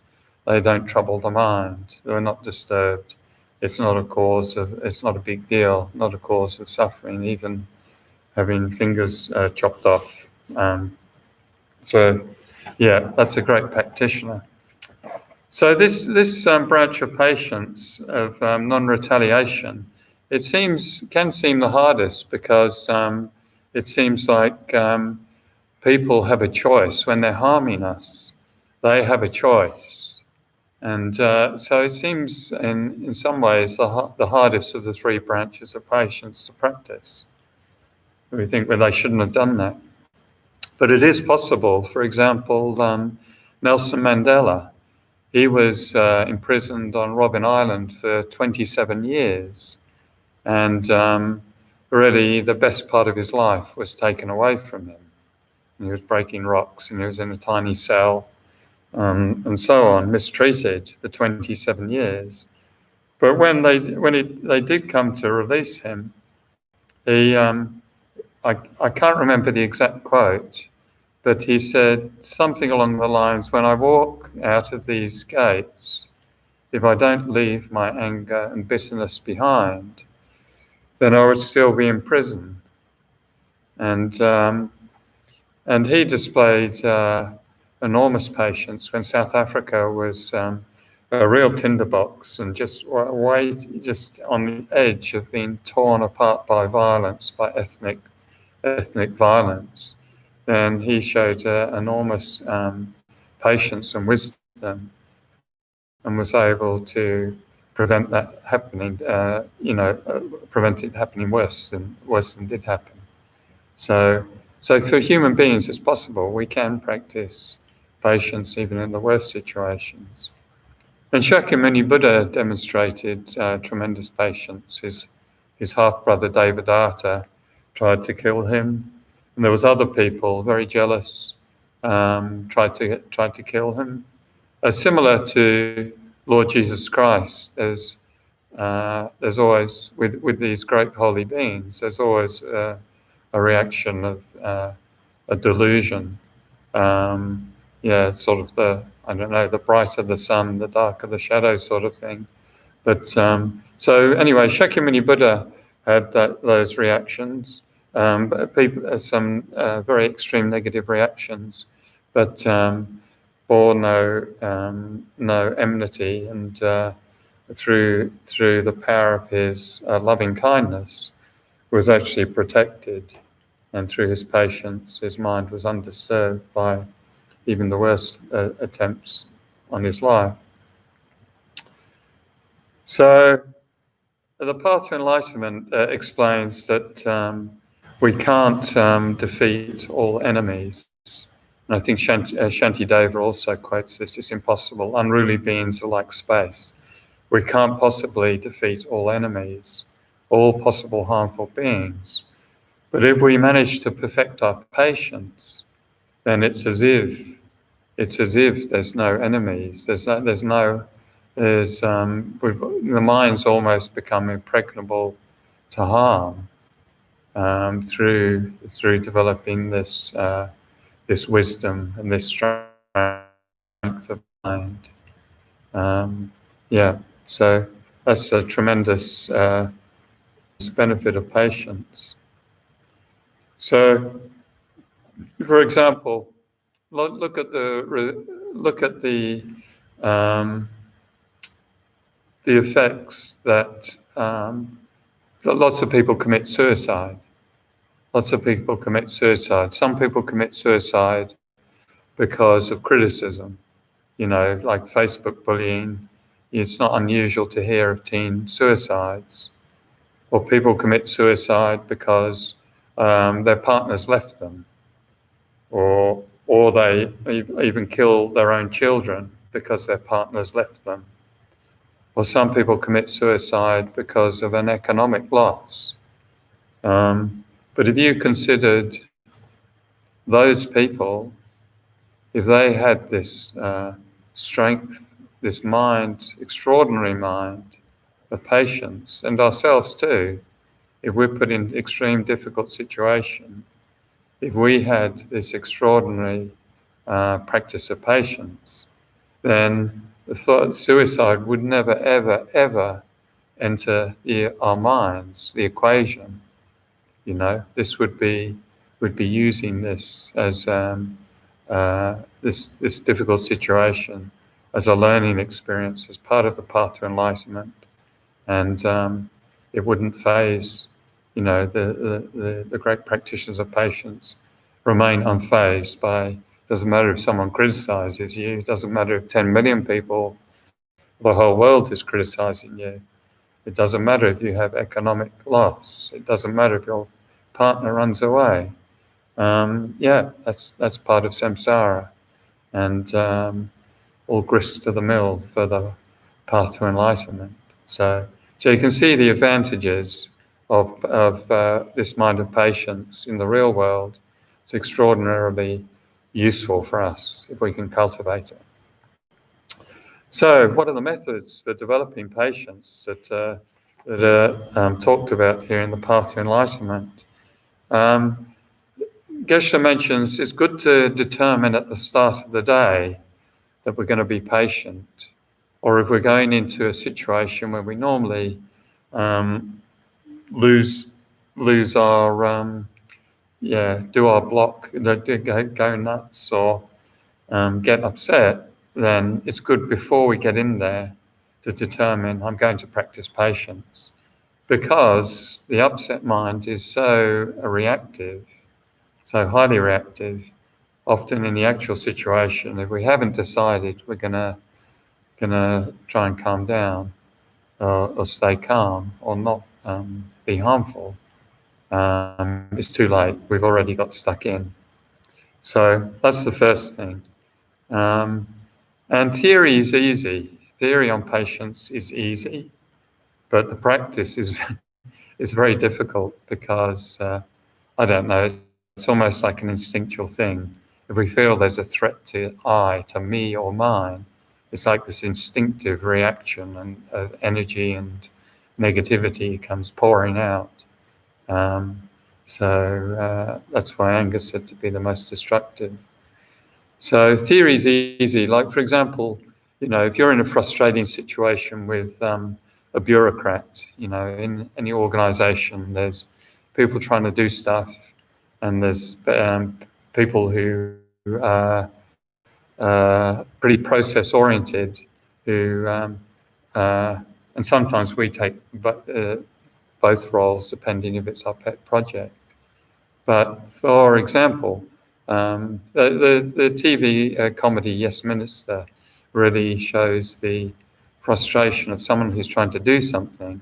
they don't trouble the mind. They're not disturbed. It's not a big deal, not a cause of suffering, even having fingers chopped off. So, yeah, that's a great practitioner. So this branch of patience, of non-retaliation, can seem the hardest, because it seems like people have a choice when they're harming us. They have a choice. And so it seems in some ways the hardest of the three branches of patience to practice. We think, well, they shouldn't have done that. But it is possible. For example, Nelson Mandela, he was imprisoned on Robben Island for 27 years. And really the best part of his life was taken away from him. And he was breaking rocks, and he was in a tiny cell. And so on, mistreated for 27 years. But when they did come to release him, I can't remember the exact quote, but he said something along the lines, "When I walk out of these gates, if I don't leave my anger and bitterness behind, then I would still be in prison." And he displayed enormous patience when South Africa was a real tinderbox and just on the edge of being torn apart by violence, by ethnic violence. Then he showed enormous patience and wisdom, and was able to prevent that happening. Prevent it happening worse than did happen. So for human beings, it's possible. We can practice patience even in the worst situations. And Shakyamuni Buddha demonstrated tremendous patience. His half-brother Devadatta tried to kill him, and there was other people very jealous, tried to kill him. Similar to Lord Jesus Christ, there's always with these great holy beings, there's always a reaction of a delusion. Sort of the brighter the sun, the darker the shadow sort of thing. But so anyway, Shakyamuni Buddha had those reactions, some very extreme negative reactions, but bore no enmity, and through the power of his loving kindness was actually protected, and through his patience, his mind was undisturbed by even the worst attempts on his life. So the path to enlightenment explains that we can't defeat all enemies. And I think Shantideva also quotes this: "It's impossible. Unruly beings are like space. We can't possibly defeat all enemies, all possible harmful beings. But if we manage to perfect our patience, then it's as if there's no enemies. The mind's almost become impregnable to harm through developing this wisdom and this strength of mind." So that's a tremendous benefit of patience. So, for example, look at the the effects that lots of people commit suicide. Lots of people commit suicide. Some people commit suicide because of criticism, like Facebook bullying. It's not unusual to hear of teen suicides. Or people commit suicide because their partners left them, or they even kill their own children because their partners left them. Or some people commit suicide because of an economic loss. But if you considered those people, if they had this strength, this mind, extraordinary mind of patience, and ourselves too, if we're put in extreme difficult situation, if we had this extraordinary practice of patience, then the thought of suicide would never, ever, ever enter our minds, the equation. This would be using this as this difficult situation as a learning experience, as part of the path to enlightenment, and it wouldn't faze. The great practitioners of patience remain unfazed by. Doesn't matter if someone criticizes you. It doesn't matter if 10 million people, the whole world is criticizing you. It doesn't matter if you have economic loss. It doesn't matter if your partner runs away. That's part of samsara, and all grist to the mill for the path to enlightenment. So you can see the advantages of this mind of patience in the real world. It's extraordinarily useful for us if we can cultivate it. So, what are the methods for developing patience that are talked about here in the path to enlightenment? Geshe mentions it's good to determine at the start of the day that we're going to be patient, or if we're going into a situation where we normally lose our do our block, go nuts, or get upset, then it's good before we get in there to determine I'm going to practice patience, because the upset mind is so reactive, so highly reactive. Often in the actual situation, if we haven't decided we're gonna try and calm down, or stay calm, or not be harmful, it's too late. We've already got stuck in. So that's the first thing. And theory is easy. Theory on patience is easy, but the practice is very difficult, because I don't know. It's almost like an instinctual thing. If we feel there's a threat to me or mine, it's like this instinctive reaction and energy and negativity comes pouring out. That's why anger is said to be the most destructive. So theory is easy. Like, for example, if you're in a frustrating situation with a bureaucrat, in any organization, there's people trying to do stuff, and there's people who are pretty process-oriented, and sometimes we take both roles, depending if it's our pet project. But for example, the TV comedy Yes Minister really shows the frustration of someone who's trying to do something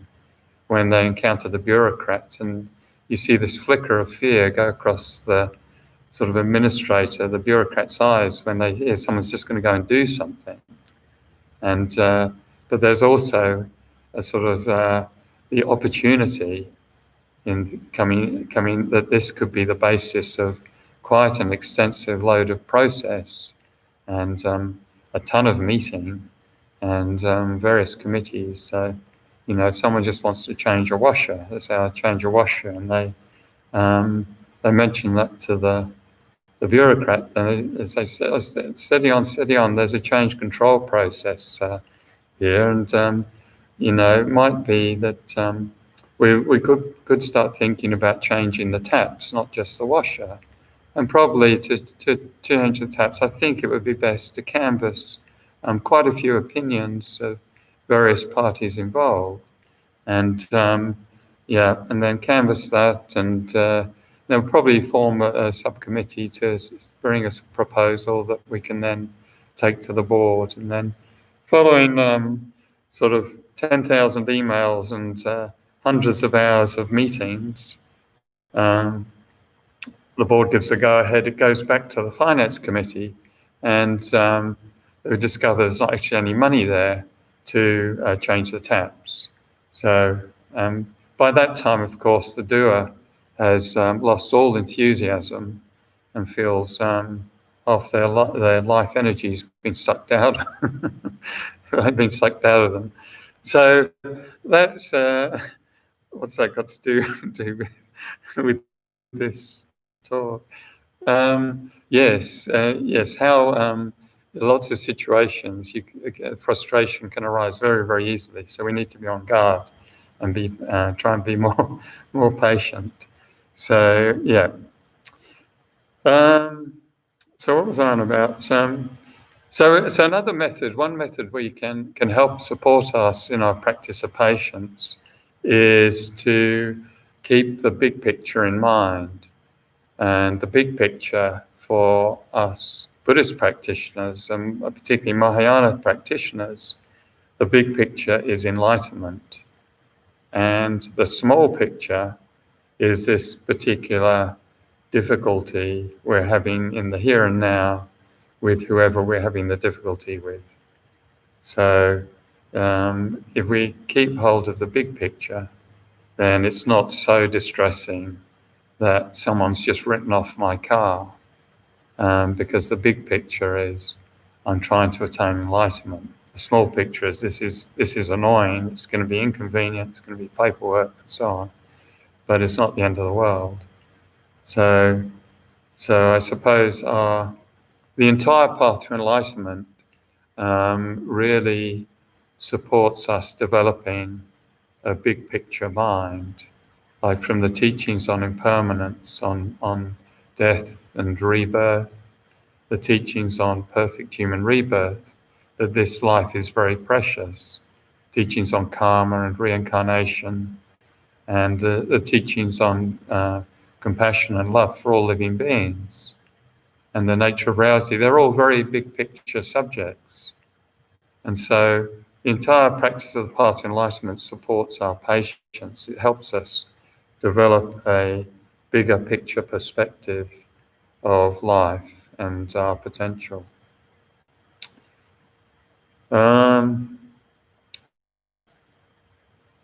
when they encounter the bureaucrat, and you see this flicker of fear go across the sort of administrator, the bureaucrat's eyes, when they hear someone's just going to go and do something. And but there's also a sort of the opportunity in coming that this could be the basis of quite an extensive load of process, and a ton of meeting, and various committees. So, if someone just wants to change a washer, they say, I'll change a washer, and they mention that to the bureaucrat, then they say, steady on, there's a change control process here, and it might be that we could start thinking about changing the taps, not just the washer. And probably to change the taps, I think it would be best to canvass quite a few opinions of various parties involved, and and then canvass that, and then probably form a subcommittee to bring us a proposal that we can then take to the board, and then following sort of 10,000 emails and hundreds of hours of meetings, the board gives a go-ahead. It goes back to the finance committee, and it discovers not actually any money there to change the taps. So by that time, of course, the doer has lost all enthusiasm and feels half their life energy's been sucked out. They've been sucked out of them. So that's what's that got to do with this talk? Yes. How lots of situations, frustration can arise very, very easily. So we need to be on guard and try and be more patient. So yeah. So what was I on about? So another method, one method where you can help support us in our practice of patience is to keep the big picture in mind. And the big picture for us Buddhist practitioners, and particularly Mahayana practitioners, the big picture is enlightenment. And the small picture is this particular difficulty we're having in the here and now with whoever we're having the difficulty with. So if we keep hold of the big picture, then it's not so distressing that someone's just written off my car, because the big picture is I'm trying to attain enlightenment. The small picture is this is annoying, it's going to be inconvenient, it's going to be paperwork and so on, but it's not the end of the world. So I suppose the entire path to enlightenment really supports us developing a big picture mind, like from the teachings on impermanence, on death and rebirth, the teachings on perfect human rebirth, that this life is very precious, teachings on karma and reincarnation, and the teachings on compassion and love for all living beings, and the nature of reality. They're all very big picture subjects. And so the entire practice of the path to enlightenment supports our patience. It helps us develop a bigger picture perspective of life and our potential.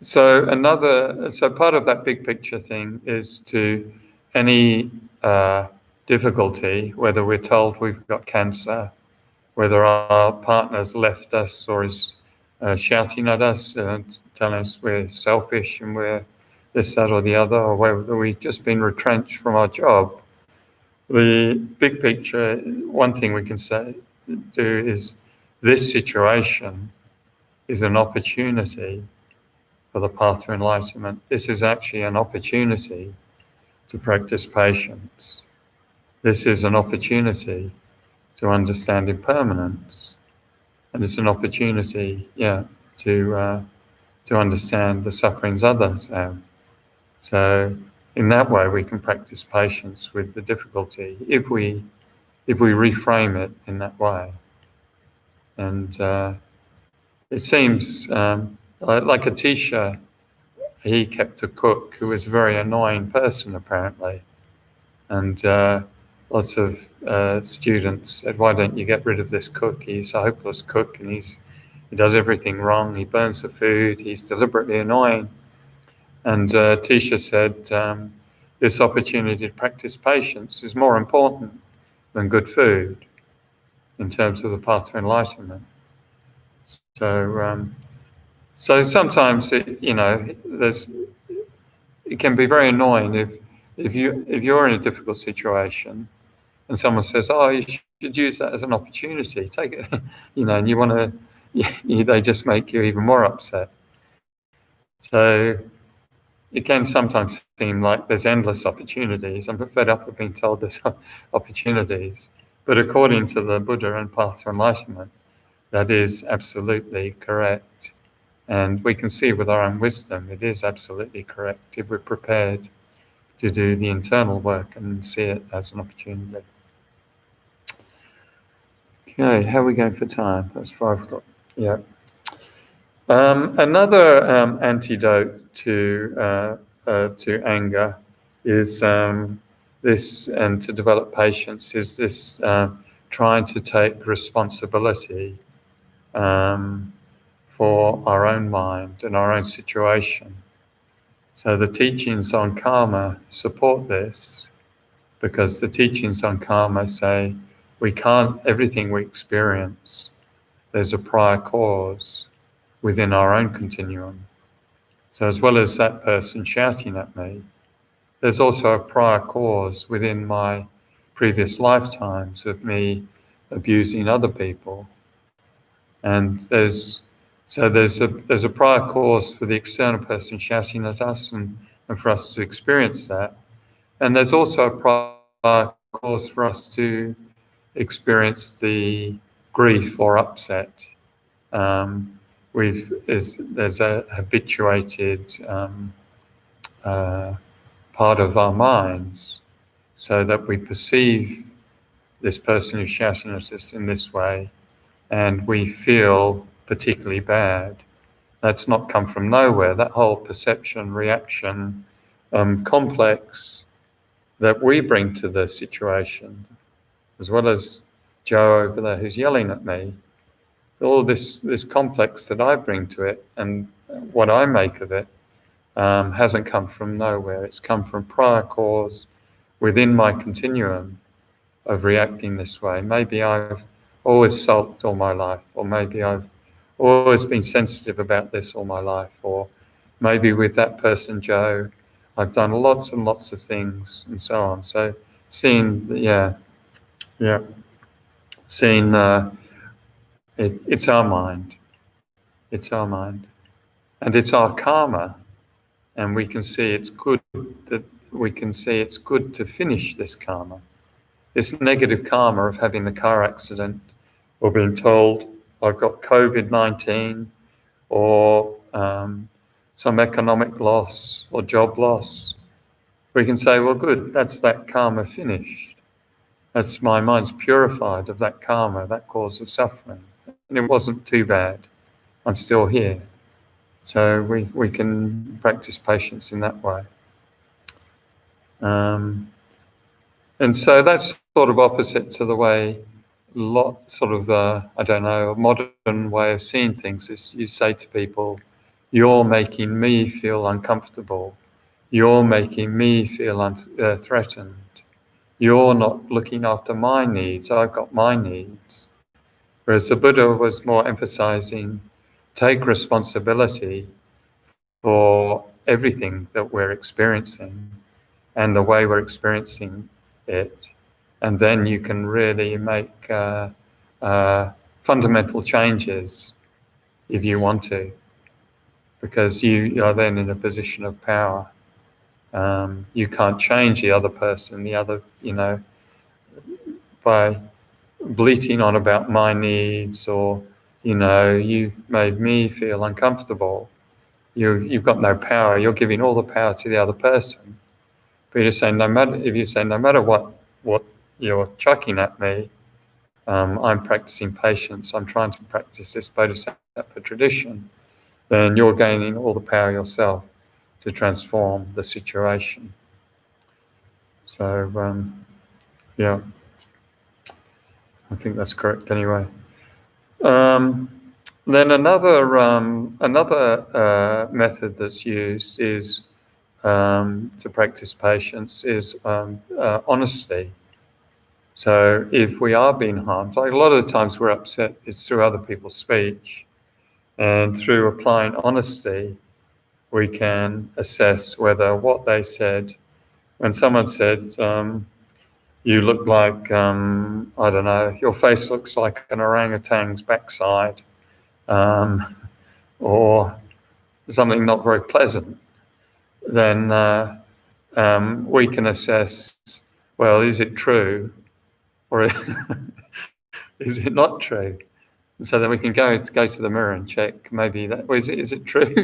So part of that big picture thing is to any difficulty, whether we're told we've got cancer, whether our partner's left us or is shouting at us, telling us we're selfish and we're this, that, or the other, or whether we've just been retrenched from our job. The big picture, one thing we can do is this situation is an opportunity for the path to enlightenment. This is actually an opportunity to practice patience. This is an opportunity to understand impermanence, and it's an opportunity, to understand the sufferings others have. So, in that way, we can practice patience with the difficulty if we reframe it in that way. And it seems like a teacher, he kept a cook who was a very annoying person apparently, and lots of students said, "Why don't you get rid of this cook? He's a hopeless cook, and he does everything wrong. He burns the food. He's deliberately annoying." And Tisha said, "This opportunity to practice patience is more important than good food in terms of the path to enlightenment." So sometimes it can be very annoying if you're in a difficult situation and someone says, "Oh, you should use that as an opportunity. Take it," and you want to. They just make you even more upset. So it can sometimes seem like there's endless opportunities. I'm fed up with being told there's opportunities. But according to the Buddha and Path to Enlightenment, that is absolutely correct. And we can see with our own wisdom, it is absolutely correct if we're prepared to do the internal work and see it as an opportunity. Okay, how are we going for time? That's 5 o'clock. Yeah. Another antidote to anger is this, and to develop patience is this trying to take responsibility for our own mind and our own situation. So the teachings on karma support this, because the teachings on karma say we can't, everything we experience, there's a prior cause within our own continuum. So as well as that person shouting at me, there's also a prior cause within my previous lifetimes of me abusing other people. And there's a prior cause for the external person shouting at us and for us to experience that. And there's also a prior cause for us to experience the grief or upset. There's a habituated part of our minds, so that we perceive this person who's shouting at us in this way, and we feel particularly bad. That's not come from nowhere. That whole perception, reaction, complex that we bring to the situation, as well as Joe over there who's yelling at me, all this complex that I bring to it and what I make of it hasn't come from nowhere. It's come from prior cause within my continuum of reacting this way. Maybe I've always sulked all my life, or maybe I've always been sensitive about this all my life, or maybe with that person, Joe, I've done lots and lots of things and so on. So seeing, seeing it's our mind. It's our mind. And it's our karma. And we can see it's good to finish this karma. This negative karma of having a car accident, or being told I've got COVID-19, or some economic loss or job loss. We can say, well, good, that's that karma finished. That's my mind's purified of that karma, that cause of suffering. And it wasn't too bad. I'm still here. So we can practice patience in that way. And so that's sort of opposite to the way a modern way of seeing things is you say to people, you're making me feel uncomfortable. You're making me feel threatened. You're not looking after my needs. I've got my needs. Whereas the Buddha was more emphasizing, take responsibility for everything that we're experiencing and the way we're experiencing it. And then you can really make fundamental changes if you want to, because you are then in a position of power. You can't change the other person, by bleating on about my needs, or, you made me feel uncomfortable. You've got no power. You're giving all the power to the other person. But you're saying, no matter what you're chucking at me, I'm practicing patience. I'm trying to practice this bodhisattva tradition. Then you're gaining all the power yourself to transform the situation. So, I think that's correct anyway. Then another method that's used is to practice patience is honesty. So if we are being harmed, like a lot of the times we're upset, it's through other people's speech, and through applying honesty, we can assess whether what they said, when someone said, you look like, I don't know, your face looks like an orangutan's backside, or something not very pleasant, then we can assess, well, is it true, or is it not true? so that we can go to the mirror and check maybe that is it true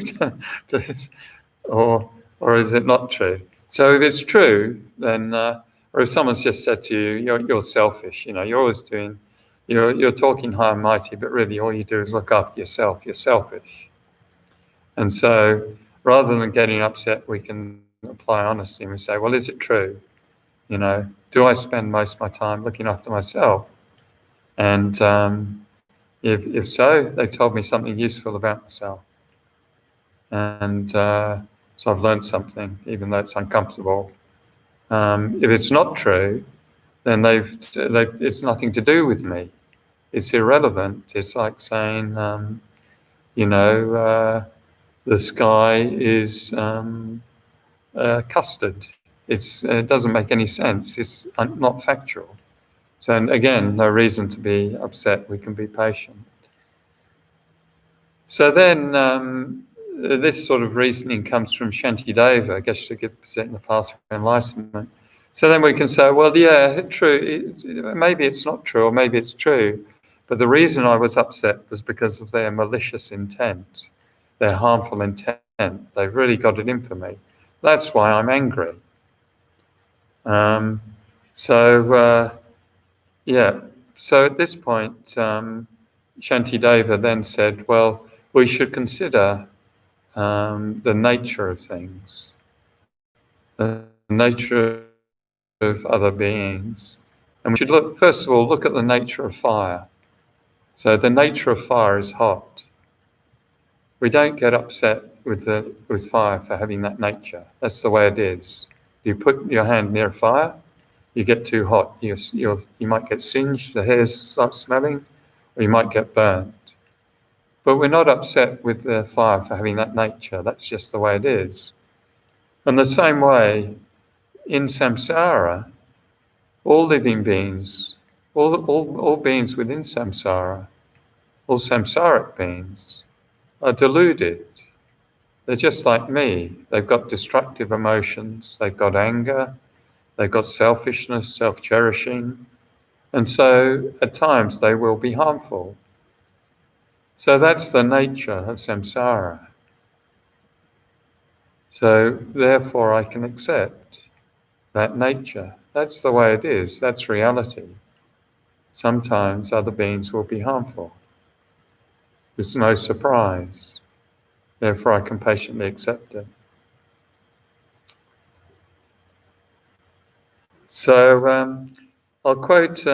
or is it not true? So if it's true, then or if someone's just said to you, you're selfish, you're always doing, you're talking high and mighty, but really all you do is look after yourself. You're selfish, and so rather than getting upset, we can apply honesty and we say, well, is it true? Do I spend most of my time looking after myself? And if so, they told me something useful about myself. And so I've learned something, even though it's uncomfortable. If it's not true, then it's nothing to do with me. It's irrelevant. It's like saying, the sky is custard. It doesn't make any sense. It's not factual. So again, no reason to be upset. We can be patient. So then, this sort of reasoning comes from Shantideva, Geshe representing the path of enlightenment. So then we can say, well, yeah, true. Maybe it's not true, or maybe it's true. But the reason I was upset was because of their malicious intent, their harmful intent. They've really got it in for me. That's why I'm angry. So at this point, Shantideva then said, well, we should consider the nature of things, the nature of other beings. And we should first of all, look at the nature of fire. So the nature of fire is hot. We don't get upset with fire for having that nature. That's the way it is. You put your hand near a fire, you get too hot. You might get singed, the hairs start smelling, or you might get burnt. But we're not upset with the fire for having that nature. That's just the way it is. And the same way, in samsara, all living beings, all beings within samsara, all samsaric beings, are deluded. They're just like me. They've got destructive emotions. They've got anger. They've got selfishness, self-cherishing. And so at times they will be harmful. So that's the nature of samsara. So therefore I can accept that nature. That's the way it is. That's reality. Sometimes other beings will be harmful. It's no surprise. Therefore I can patiently accept it. So I'll quote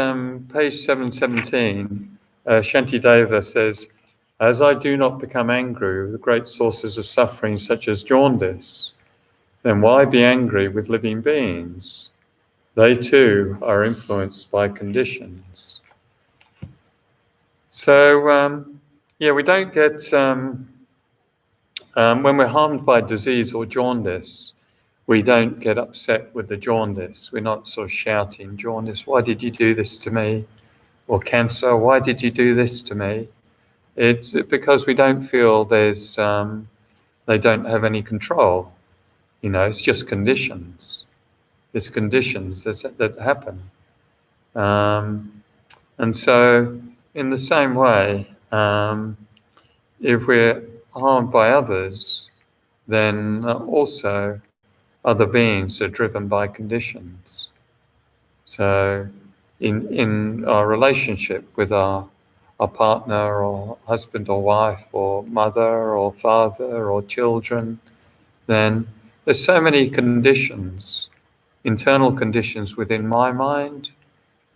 page 717. Shantideva says, as I do not become angry with the great sources of suffering such as jaundice, then why be angry with living beings? They too are influenced by conditions. So, we don't get, when we're harmed by disease or jaundice, we don't get upset with the jaundice. We're not sort of shouting, jaundice, why did you do this to me? Or cancer, why did you do this to me? It's because we don't feel they don't have any control. It's just conditions. There's conditions that happen. And so in the same way, if we're harmed by others, then also other beings are driven by conditions. So in our relationship with our partner or husband or wife or mother or father or children, then there's so many conditions, internal conditions within my mind,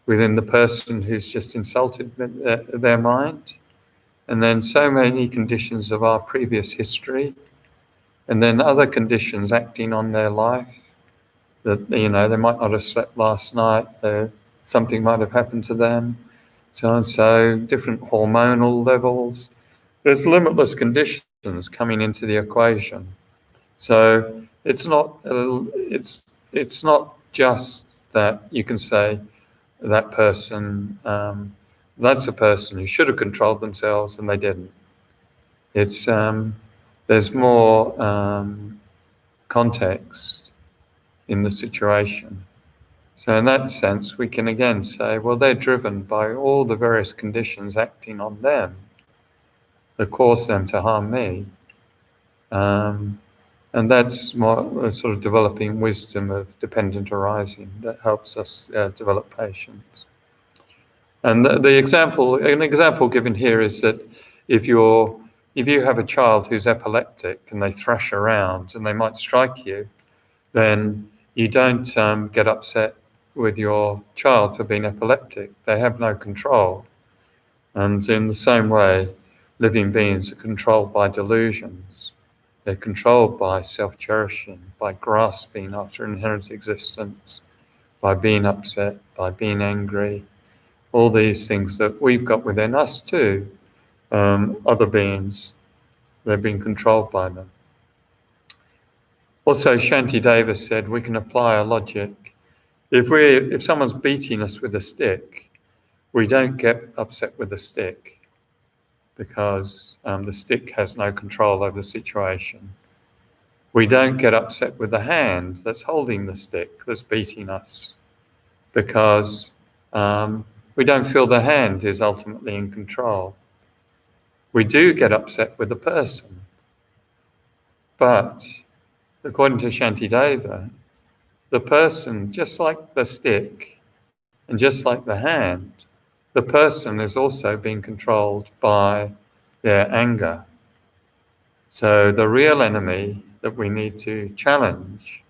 within the person who's just insulted their mind, and then so many conditions of our previous history, and then other conditions acting on their life, that they might not have slept last night, something might have happened to them, so and so, different hormonal levels. There's limitless conditions coming into the equation. So it's not just that you can say that person, that's a person who should have controlled themselves and they didn't. It's there's more context in the situation. So in that sense, we can again say, well, they're driven by all the various conditions acting on them that cause them to harm me. And that's more sort of developing wisdom of dependent arising that helps us develop patience. And an example given here is that if you have a child who's epileptic and they thrash around and they might strike you, then you don't get upset with your child for being epileptic. They have no control. And in the same way, living beings are controlled by delusions. They're controlled by self-cherishing, by grasping after inherent existence, by being upset, by being angry, all these things that we've got within us too. Other beings, they're being controlled by them. Also, Shantideva said we can apply a logic. If someone's beating us with a stick, we don't get upset with the stick because the stick has no control over the situation. We don't get upset with the hand that's holding the stick, that's beating us, because we don't feel the hand is ultimately in control. We do get upset with the person, but according to Shantideva, the person, just like the stick and just like the hand, the person is also being controlled by their anger. So the real enemy that we need to challenge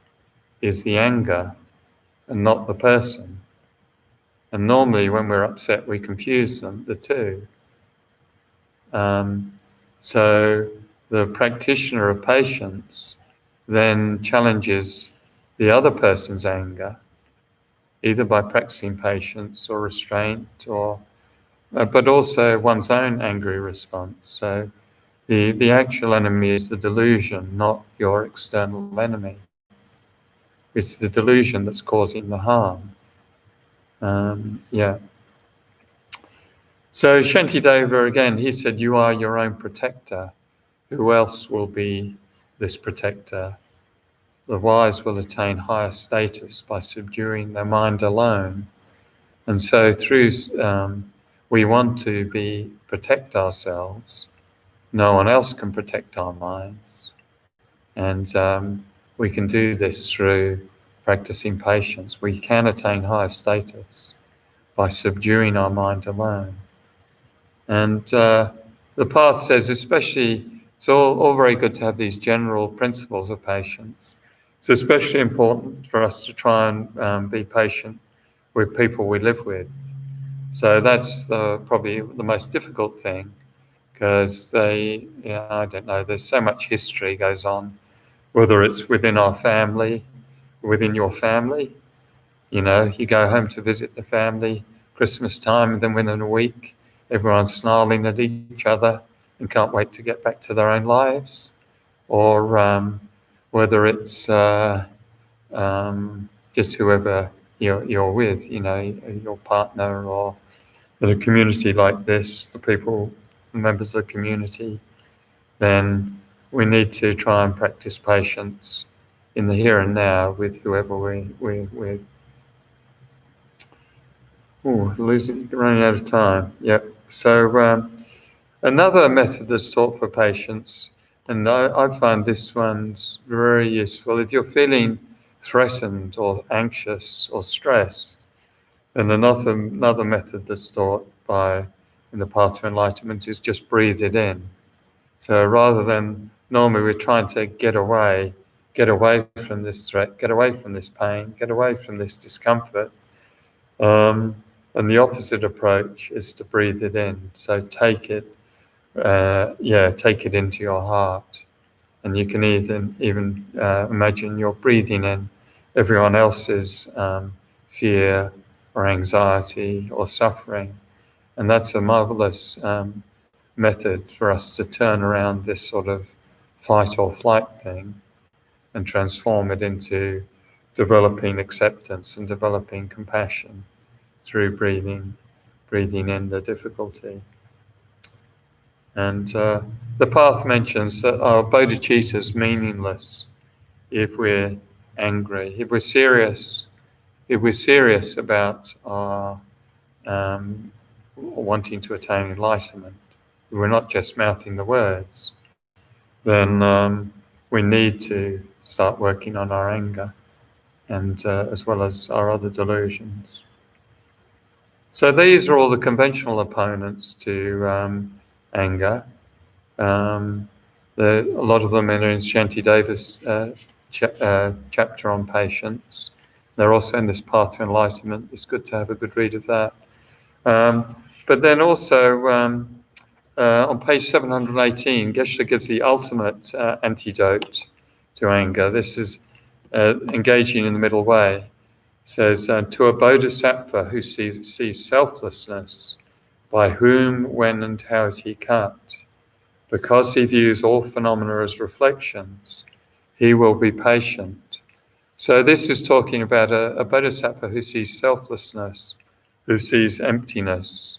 is the anger and not the person. And normally when we're upset, we confuse the two. So the practitioner of patience then challenges the other person's anger, either by practicing patience or restraint, or but also one's own angry response. So the actual enemy is the delusion, not your external enemy. It's the delusion that's causing the harm. So Shantideva, again, he said, you are your own protector. Who else will be this protector? The wise will attain higher status by subduing their mind alone. And so we want to protect ourselves. No one else can protect our minds. And we can do this through practicing patience. We can attain higher status by subduing our mind alone. And the path says, especially, it's all very good to have these general principles of patience. It's especially important for us to try and be patient with people we live with. So that's probably the most difficult thing, because I don't know, there's so much history goes on, whether it's within our family, within your family. You go home to visit the family, Christmas time, and then within a week, everyone's snarling at each other and can't wait to get back to their own lives. Or whether it's just whoever you're with, your partner, or in a community like this, the members of the community, then we need to try and practice patience in the here and now with whoever we're with. Running out of time. Yep. So another method that's taught for patience, and I find this one's very useful. If you're feeling threatened or anxious or stressed, then another method that's taught in the path to enlightenment is just breathe it in. So rather than normally we're trying to get away from this threat, get away from this pain, get away from this discomfort. And the opposite approach is to breathe it in. So take it into your heart. And you can even imagine you're breathing in everyone else's fear or anxiety or suffering. And that's a marvelous method for us to turn around this sort of fight or flight thing and transform it into developing acceptance and developing compassion through breathing in the difficulty. And the path mentions that our bodhicitta is meaningless if we're angry. If we're serious, if we're serious about our wanting to attain enlightenment, if we're not just mouthing the words, then we need to start working on our anger, and as well as our other delusions. So these are all the conventional opponents to anger. A lot of them are in Shantideva's chapter on patience. They're also in this Path to Enlightenment. It's good to have a good read of that. But then also on page 718, Geshe gives the ultimate antidote to anger. This is engaging in the middle way. It says, to a bodhisattva who sees selflessness, by whom, when, and how is he cut? Because he views all phenomena as reflections, he will be patient. So this is talking about a bodhisattva who sees selflessness, who sees emptiness,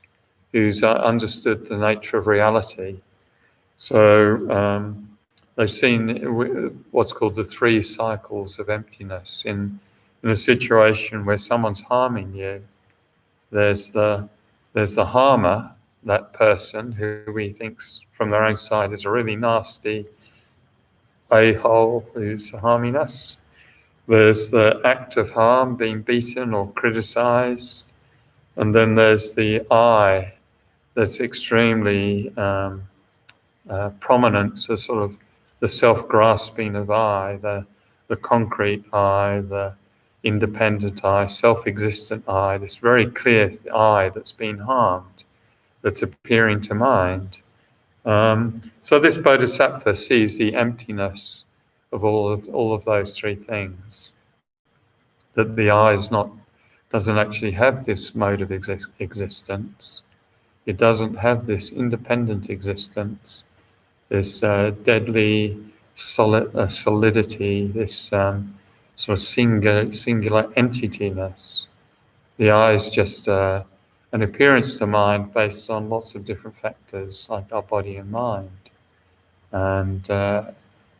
who's understood the nature of reality. So they've seen what's called the 3 cycles of emptiness. In a situation where someone's harming you, there's the harmer, that person who we think from their own side is a really nasty a-hole who's harming us. There's the act of harm, being beaten or criticized. And then there's the I that's extremely prominent, so sort of the self-grasping of I, the concrete I, the independent I, self-existent I, this very clear I that's been harmed, that's appearing to mind. So this bodhisattva sees the emptiness of all of those 3 things. That the I doesn't actually have this mode of existence. It doesn't have this independent existence, this deadly solidity, this sort of singular entityness. The I is just an appearance to mind based on lots of different factors like our body and mind. And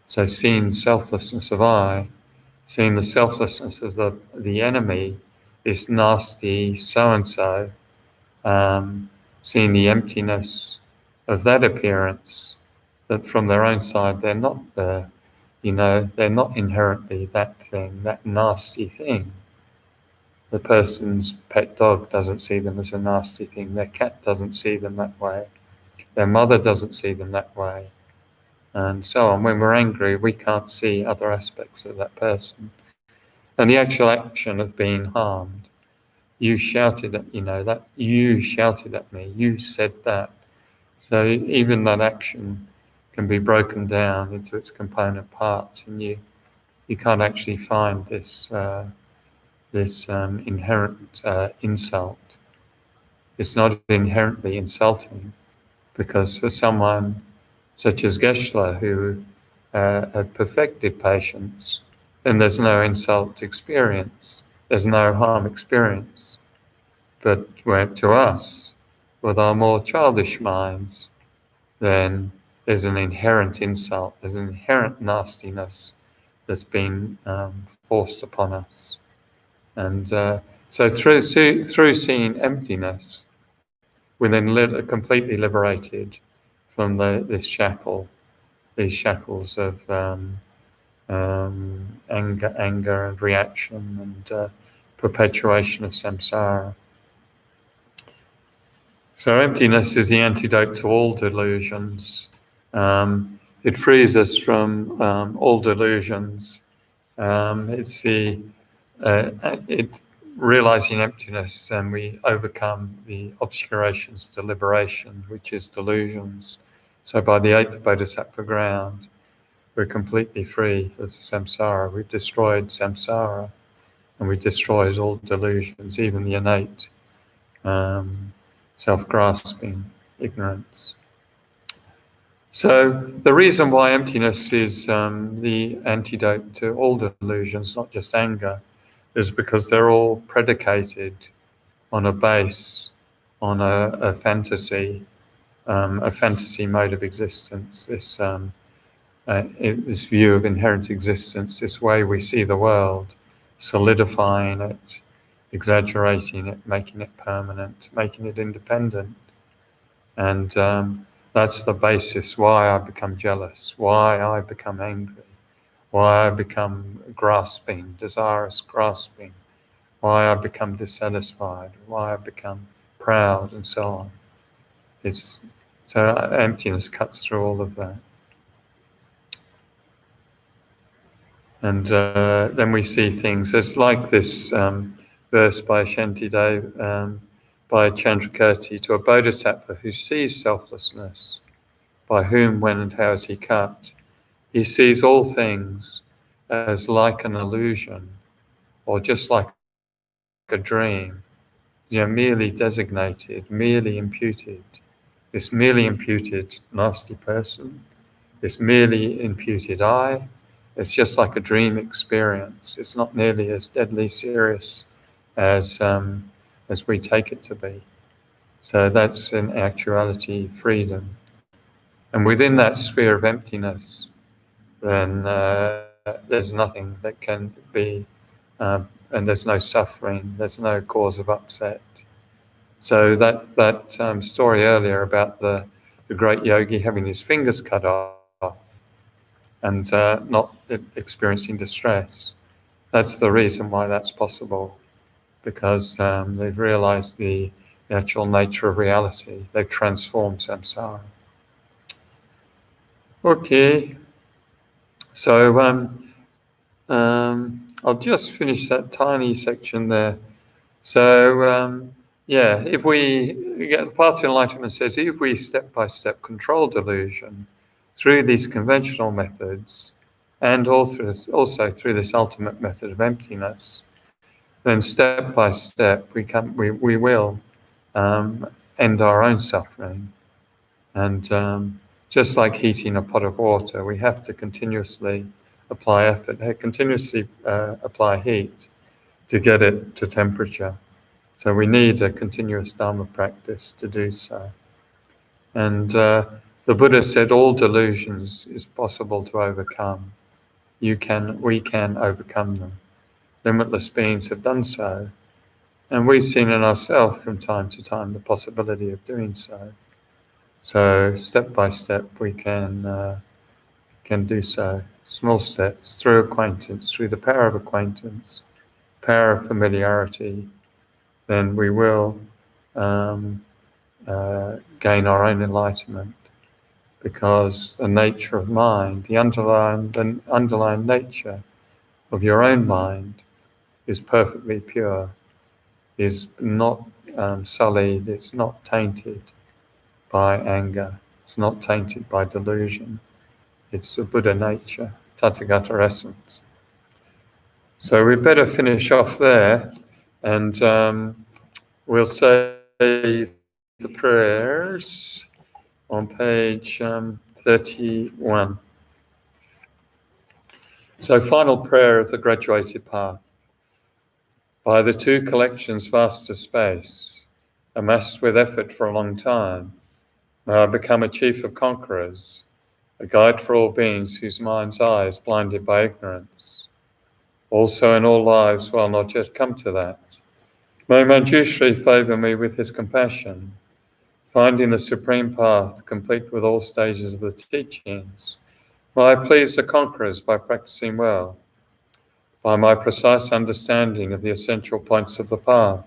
so seeing selflessness of I, seeing the selflessness of the enemy, this nasty so-and-so, seeing the emptiness of that appearance, that from their own side they're not they're not inherently that thing, that nasty thing. The person's pet dog doesn't see them as a nasty thing. Their cat doesn't see them that way. Their mother doesn't see them that way. And so on. When we're angry, we can't see other aspects of that person. And the actual action of being harmed, you shouted at, that you shouted at me, you said that. So even that action can be broken down into its component parts, and you can't actually find this inherent insult. It's not inherently insulting, because for someone such as Geshe, who had perfected patience, then there's no insult experience, there's no harm experience. But to us, with our more childish minds, then there's an inherent insult, there's an inherent nastiness that's been forced upon us. And so through seeing emptiness, we're then completely liberated from these shackles of anger and reaction and perpetuation of samsara. So emptiness is the antidote to all delusions. It frees us from all delusions. It's realizing emptiness, and we overcome the obscurations to liberation, which is delusions. So by the 8th Bodhisattva ground, we're completely free of samsara. We've destroyed samsara, and we've destroyed all delusions, even the innate self-grasping ignorance. So the reason why emptiness is the antidote to all delusions, not just anger, is because they're all predicated on a base, on a fantasy mode of existence, this view of inherent existence, this way we see the world, solidifying it, exaggerating it, making it permanent, making it independent. And that's the basis why I become jealous, why I become angry, why I become grasping, desirous grasping, why I become dissatisfied, why I become proud, and so on. So emptiness cuts through all of that. And then we see things. It's like this verse by Shantideva, by Chandrakirti, to a bodhisattva who sees selflessness, by whom, when, and how is he cut? He sees all things as like an illusion, or just like a dream, merely designated, merely imputed. This merely imputed nasty person, this merely imputed I, it's just like a dream experience. It's not nearly as deadly serious as we take it to be. So that's in actuality freedom. And within that sphere of emptiness, then there's nothing that can be, and there's no suffering, there's no cause of upset. So that story earlier about the great yogi having his fingers cut off and not experiencing distress, that's the reason why that's possible, because they've realized the actual nature of reality. They've transformed samsara. Okay, so I'll just finish that tiny section there. So if we get the path to enlightenment says, if we step by step control delusion through these conventional methods, and also through this ultimate method of emptiness, then step by step we will end our own suffering. And just like heating a pot of water, we have to continuously apply effort, continuously apply heat to get it to temperature. So we need a continuous Dharma practice to do so. And the Buddha said all delusions is possible to overcome. We can overcome them. Limitless beings have done so. And we've seen in ourselves from time to time the possibility of doing so. So step by step we can do so. Small steps through acquaintance, through the power of acquaintance, power of familiarity, then we will gain our own enlightenment, because the nature of mind, the underlying nature of your own mind is perfectly pure, is not sullied, it's not tainted by anger, it's not tainted by delusion. It's the Buddha nature, Tathagata essence. So we'd better finish off there, and we'll say the prayers on page 31. So, final prayer of the graduated path. By the two collections vast as space, amassed with effort for a long time, may I become a chief of conquerors, a guide for all beings whose mind's eye is blinded by ignorance. Also in all lives while not yet come to that, may Manjushri favour me with his compassion, finding the supreme path complete with all stages of the teachings. May I please the conquerors by practicing well, by my precise understanding of the essential points of the path,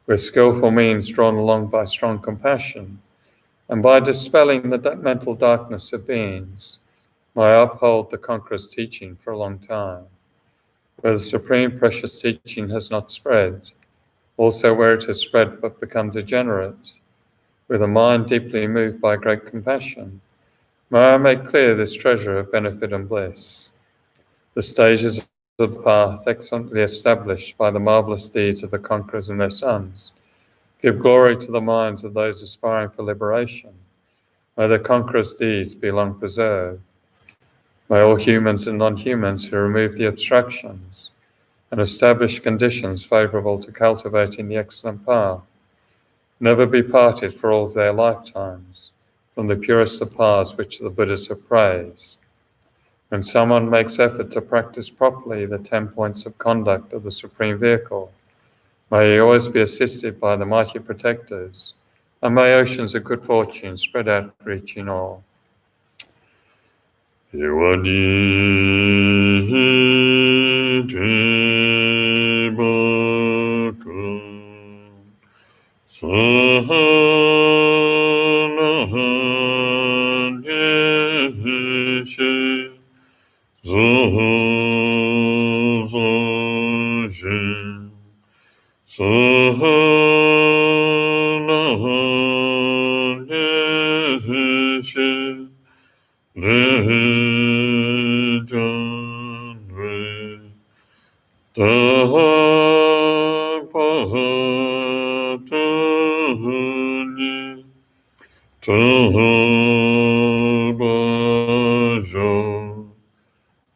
with skillful means drawn along by strong compassion, and by dispelling the mental darkness of beings, may I uphold the conqueror's teaching for a long time, where the supreme precious teaching has not spread, also where it has spread but become degenerate, with a mind deeply moved by great compassion. May I make clear this treasure of benefit and bliss. The stages of the path, excellently established by the marvelous deeds of the conquerors and their sons, give glory to the minds of those aspiring for liberation. May the conquerors' deeds be long preserved. May all humans and non-humans who remove the obstructions and establish conditions favourable to cultivating the excellent path never be parted for all their lifetimes from the purest of paths which the Buddhas have praised. When someone makes effort to practice properly the 10 points of conduct of the Supreme Vehicle, May you always be assisted by the mighty protectors, and may oceans of good fortune spread out, reaching all.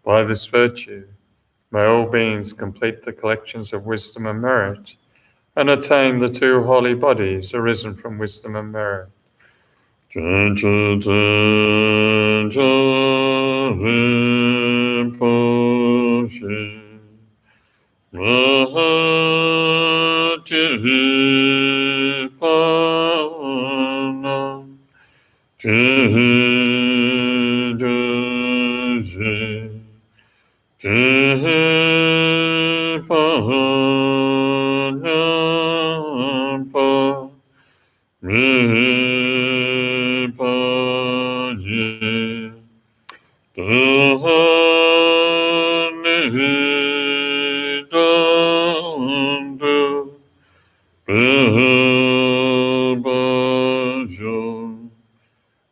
By this virtue, may all beings complete the collections of wisdom and merit, and attain the two holy bodies arisen from wisdom and merit.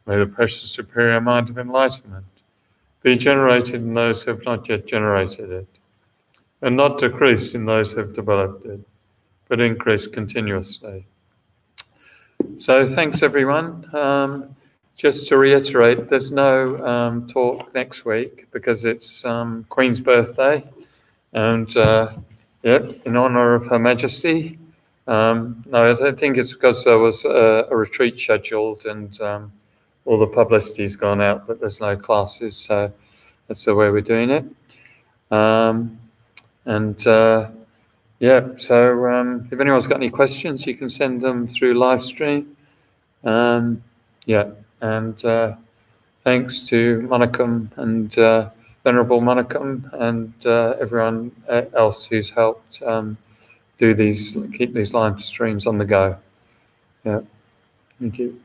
May the precious superior mind of enlightenment be generated in those who have not yet generated it, and not decrease in those who have developed it, but increase continuously. So thanks, everyone. Just to reiterate, there's no talk next week because it's Queen's birthday, and in honour of Her Majesty. No, I don't think it's because there was a retreat scheduled and all the publicity's gone out, but there's no classes, so that's the way we're doing it. So if anyone's got any questions, you can send them through live stream. Thanks to Mckibben and Venerable Mckibben and everyone else who's helped keep these live streams on the go. Yeah, thank you.